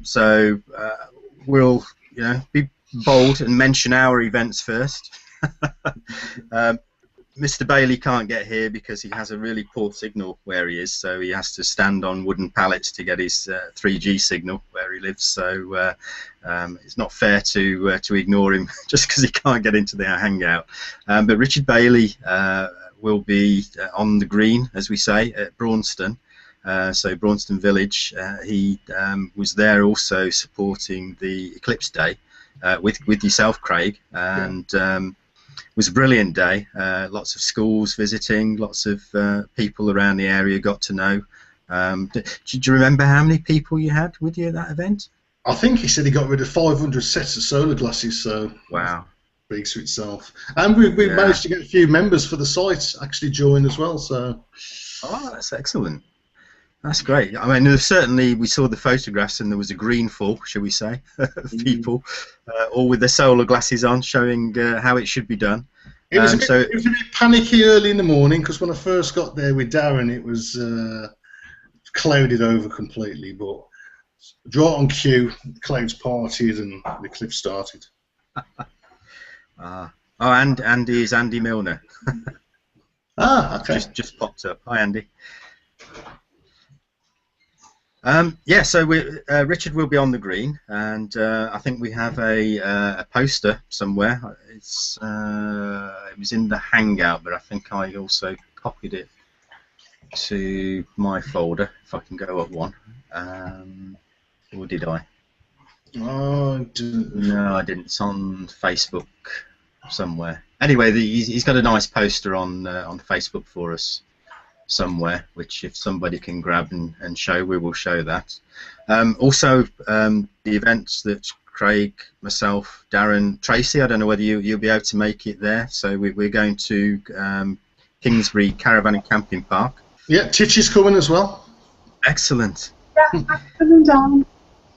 Speaker 1: So we'll, be bold and mention our events first. Mr. Bailey can't get here because he has a really poor signal where he is, so he has to stand on wooden pallets to get his 3G signal where he lives. So it's not fair to ignore him just because he can't get into their hangout. But Richard Bailey will be on the green, as we say, at Braunston. So Braunston Village. He was there also supporting the Eclipse Day with yourself, Craig, and. It was a brilliant day. Lots of schools visiting, lots of people around the area got to know. Do you remember how many people you had with you at that event?
Speaker 2: I think he said he got rid of 500 sets of solar glasses, so
Speaker 1: wow,
Speaker 2: speaks for itself. And we managed to get a few members for the site actually join as well. So,
Speaker 1: oh, that's excellent. That's great. I mean, certainly we saw the photographs, and there was a green full, shall we say, of people, all with their solar glasses on, showing how it should be done.
Speaker 2: It was, it was a bit panicky early in the morning because when I first got there with Darren, it was clouded over completely. But right on cue, the clouds parted and the cliff started.
Speaker 1: Oh, and Andy is Andy Milner.
Speaker 2: Okay.
Speaker 1: Just popped up. Hi, Andy. Yeah, so Richard will be on the green, and I think we have a poster somewhere. It was in the Hangout, but I think I also copied it to my folder, if I can go up one. Or did I?
Speaker 2: Oh,
Speaker 1: no, I didn't. It's on Facebook somewhere. Anyway, he's got a nice poster on Facebook for us somewhere, which if somebody can grab and show, we will show that. Also, the events that Craig, myself, Darren, Tracy, I don't know whether you'll be able to make it there. So we're going to Kingsbury Caravan and Camping Park.
Speaker 2: Yeah, Titch is coming as well.
Speaker 1: Excellent.
Speaker 4: Yeah, I'm coming down.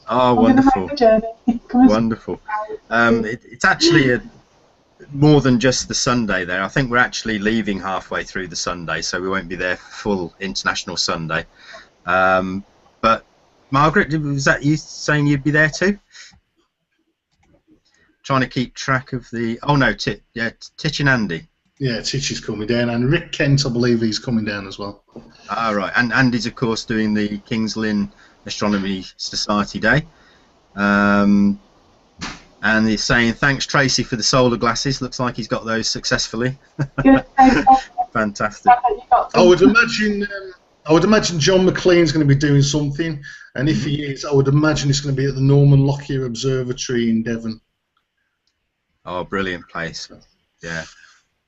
Speaker 1: Oh,
Speaker 4: I'm
Speaker 1: wonderful.
Speaker 4: Make the journey.
Speaker 1: Wonderful. It's actually more than just the Sunday there. I think we're actually leaving halfway through the Sunday, so we won't be there full International Sunday. But Margaret, was that you saying you'd be there too? Trying to keep track of the. Oh no, Titch and Andy.
Speaker 2: Yeah, Titch is coming down, and Rick Kent, I believe he's coming down as well.
Speaker 1: Ah, right, and Andy's of course doing the Kings Lynn Astronomy Society Day. And he's saying, thanks Tracy for the solar glasses. Looks like he's got those successfully. Fantastic.
Speaker 2: I would imagine John McLean's going to be doing something, and if he is, I would imagine it's going to be at the Norman Lockyer Observatory in Devon.
Speaker 1: Oh, brilliant place. Yeah,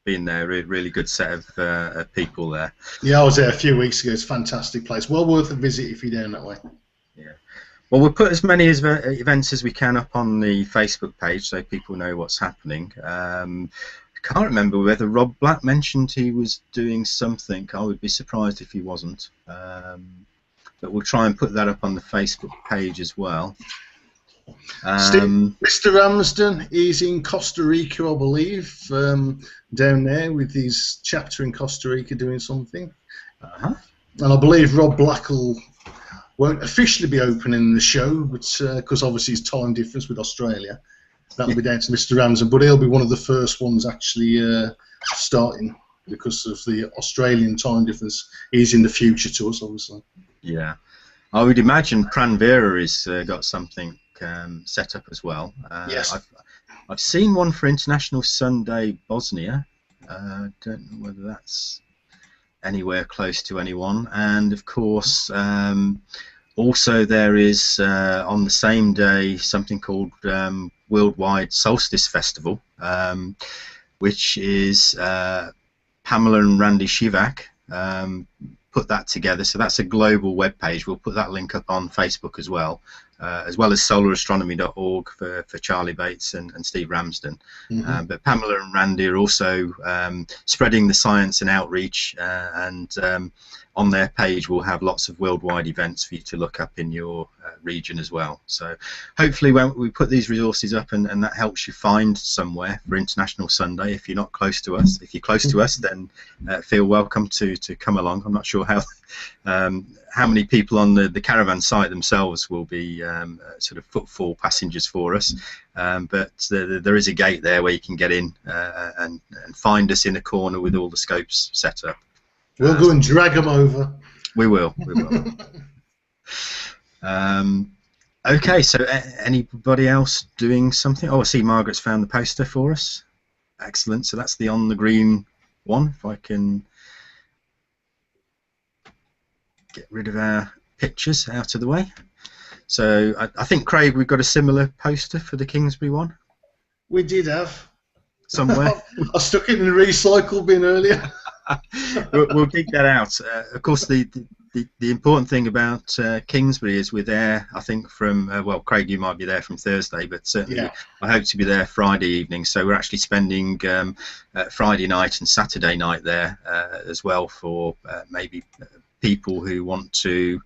Speaker 1: been there. Really good set of people there.
Speaker 2: Yeah, I was there a few weeks ago. It's a fantastic place. Well worth a visit if you're down that way.
Speaker 1: Yeah. Well, we'll put as many events as we can up on the Facebook page so people know what's happening. I can't remember whether Rob Black mentioned he was doing something. I would be surprised if he wasn't. But we'll try and put that up on the Facebook page as well.
Speaker 2: Mr. Ramsden is in Costa Rica, I believe, down there with his chapter in Costa Rica doing something. And I believe Rob Black won't officially be opening the show, but because obviously it's time difference with Australia, that'll be down to Mr. Ramsden. But he'll be one of the first ones actually starting because of the Australian time difference. He's in the future to us, obviously.
Speaker 1: Yeah, I would imagine Pranvera has got something set up as well.
Speaker 2: Yes,
Speaker 1: I've seen one for International Sunday Bosnia. Don't know whether that's anywhere close to anyone, and of course also there is on the same day something called Worldwide Solstice Festival, which is Pamela and Randy Shivak put that together, so that's a global web page. We'll put that link up on Facebook as well as solarastronomy.org for Charlie Bates and Steve Ramsden. But Pamela and Randy are also spreading the science and outreach, and on their page we'll have lots of worldwide events for you to look up in your region as well. So hopefully when we put these resources up and that helps you find somewhere for International Sunday if you're not close to us. If you're close to us, then feel welcome to come along. I'm not sure how how many people on the caravan site themselves will be sort of footfall passengers for us, but there is a gate there where you can get in and find us in a corner with all the scopes set up.
Speaker 2: We'll go and drag them over.
Speaker 1: We will. Okay, so anybody else doing something? Oh, I see Margaret's found the poster for us. Excellent. So that's the on the green one. If I can get rid of our pictures out of the way. So I think, Craig, we've got a similar poster for the Kingsbury one.
Speaker 2: We did have.
Speaker 1: Somewhere.
Speaker 2: I stuck it in the recycle bin earlier.
Speaker 1: We'll dig that out. Of course, the important thing about Kingsbury is we're there, I think, from, well, Craig, you might be there from Thursday, but certainly I hope to be there Friday evening. So we're actually spending Friday night and Saturday night there as well for maybe people who want to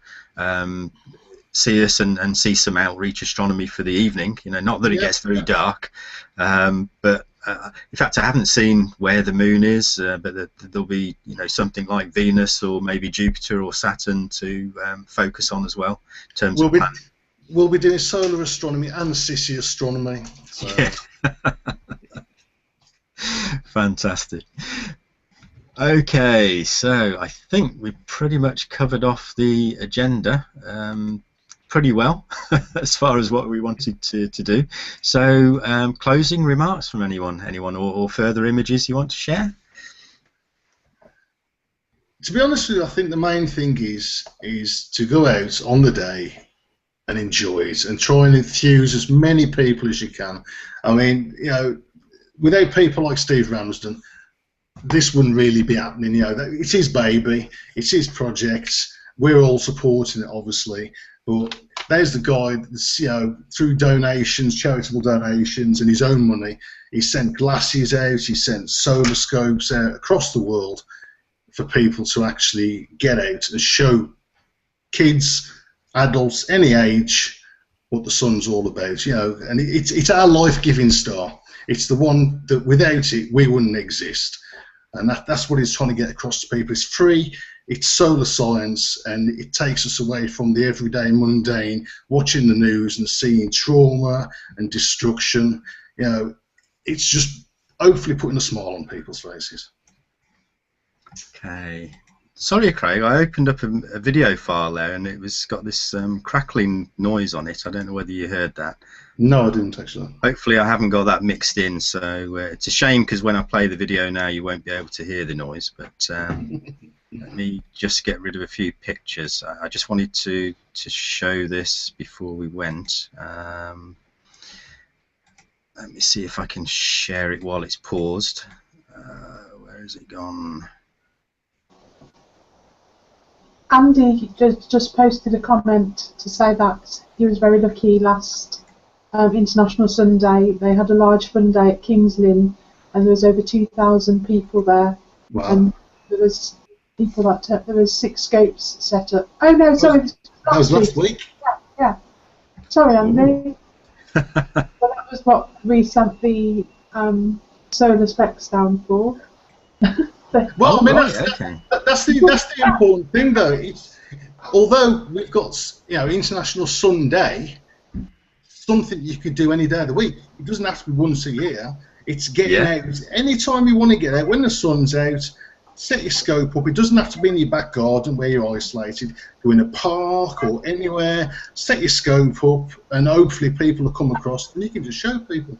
Speaker 1: see us and see some outreach astronomy for the evening. You know, not that it gets very dark, but in fact, I haven't seen where the moon is, but there'll be, you know, something like Venus or maybe Jupiter or Saturn to focus on as well in terms of planning.
Speaker 2: We'll be doing solar astronomy and Sissy astronomy. So.
Speaker 1: Yeah. Fantastic. Okay, so I think we've pretty much covered off the agenda pretty well as far as what we wanted to do. So closing remarks from anyone or further images you want to share?
Speaker 2: To be honest with you, I think the main thing is to go out on the day and enjoy it and try and enthuse as many people as you can. I mean, you know, without people like Steve Ramsden, this wouldn't really be happening. You know, it's his baby, it's his project. We're all supporting it, obviously, but there's the guy that's, you know, through donations, charitable donations, and his own money, he sent glasses out, he sent solar scopes out across the world for people to actually get out and show kids, adults, any age, what the sun's all about. You know, and it's our life-giving star. It's the one that without it we wouldn't exist. And that's what he's trying to get across to people. It's free, it's solar science, and it takes us away from the everyday mundane, watching the news and seeing trauma and destruction. You know, it's just hopefully putting a smile on people's faces.
Speaker 1: Okay. Sorry, Craig, I opened up a video file there and it was got this crackling noise on it. I don't know whether you heard that.
Speaker 2: No, I didn't actually.
Speaker 1: Hopefully I haven't got that mixed in, so it's a shame because when I play the video now you won't be able to hear the noise, but let me just get rid of a few pictures. I just wanted to show this before we went. Let me see if I can share it while it's paused. Where has it gone?
Speaker 4: Andy just posted a comment to say that he was very lucky last International Sunday. They had a large fun day at King's Lynn, and there was over 2,000 people there.
Speaker 2: Wow.
Speaker 4: And there was people there was 6 scopes set up. Oh no, sorry,
Speaker 2: that was last week.
Speaker 4: Yeah. Sorry, Andy. Well, that was what we sent the solar specs down for.
Speaker 2: Well, I mean,
Speaker 1: okay.
Speaker 2: that's the important thing, though. It's, although we've got, you know, International Sun Day, something you could do any day of the week. It doesn't have to be once a year. It's getting out anytime you want to get out. When the sun's out, set your scope up. It doesn't have to be in your back garden where you're isolated. Go in a park or anywhere. Set your scope up, and hopefully people will come across, and you can just show people.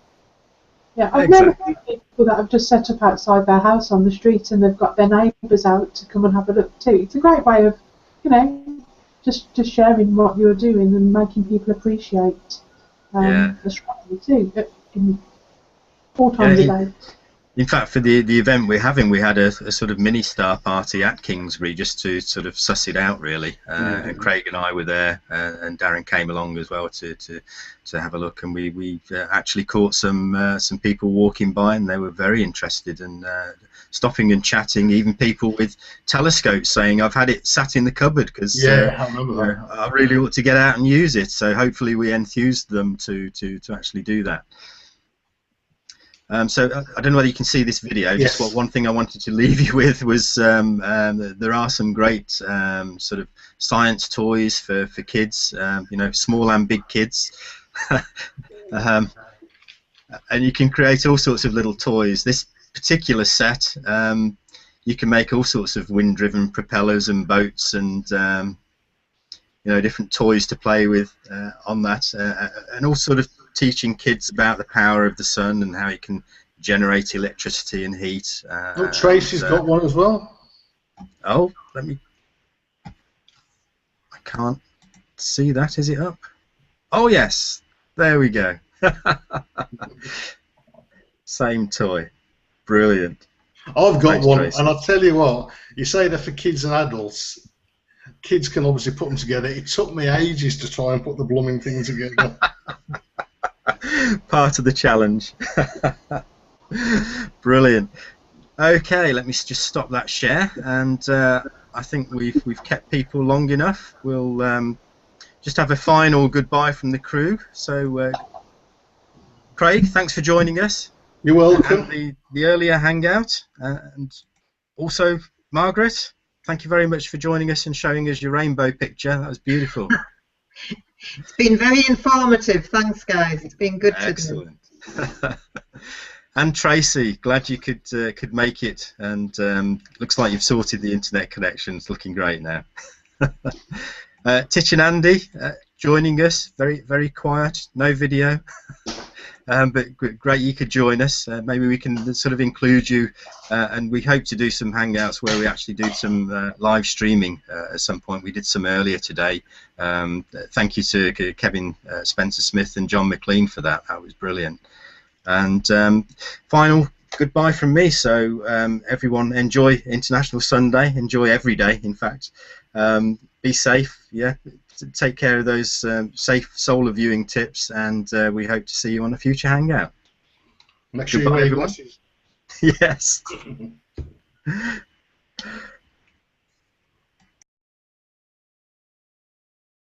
Speaker 4: Yeah, I've known a few people that have just set up outside their house on the street, and they've got their neighbours out to come and have a look too. It's a great way of, you know, just sharing what you're doing and making people appreciate astronomy too. In 4 times a day.
Speaker 1: In fact, for the event we're having, we had a sort of mini star party at Kingsbury just to sort of suss it out, really. And Craig and I were there, and Darren came along as well to have a look. And we actually caught some people walking by, and they were very interested and stopping and chatting. Even people with telescopes saying, "I've had it sat in the cupboard because
Speaker 2: I remember that.
Speaker 1: I really ought to get out and use it." So hopefully we enthused them to actually do that. So I don't know whether you can see this video.
Speaker 2: Yes.
Speaker 1: Just one thing I wanted to leave you with was there are some great sort of science toys for kids, you know, small and big kids. And you can create all sorts of little toys. This particular set, you can make all sorts of wind-driven propellers and boats and you know, different toys to play with on that, and all sort of teaching kids about the power of the sun and how it can generate electricity and heat.
Speaker 2: Oh, Tracy's got one as well.
Speaker 1: Oh, let me. I can't see that. Is it up? Oh yes, there we go. Same toy, brilliant.
Speaker 2: I've got
Speaker 1: Thanks,
Speaker 2: one,
Speaker 1: Tracy.
Speaker 2: and I'll tell you what. You say they're for kids and adults. Kids can obviously put them together. It took me ages to try and put the blooming thing together.
Speaker 1: Part of the challenge. Brilliant. Okay, let me just stop that share, and I think we've kept people long enough. We'll just have a final goodbye from the crew. So, Craig, thanks for joining us.
Speaker 2: You're welcome.
Speaker 1: And the earlier hangout, and also Margaret. Thank you very much for joining us and showing us your rainbow picture. That was beautiful.
Speaker 3: It's been very informative. Thanks, guys. It's been good to do.
Speaker 1: Excellent. And Tracy, glad you could make it. And looks like you've sorted the internet connection. It's looking great now. Titch and Andy joining us. Very quiet. No video. But great you could join us. Maybe we can sort of include you, and we hope to do some hangouts where we actually do some live streaming at some point. We did some earlier today. Thank you to Kevin Spencer-Smith and John McLean for that. That was brilliant. And final goodbye from me. So everyone, enjoy International Sunday. Enjoy every day, in fact. Be safe. Yeah. Take care of those safe solar viewing tips, and we hope to see you on a future hangout.
Speaker 2: Make sure you wear your glasses.
Speaker 1: Yes.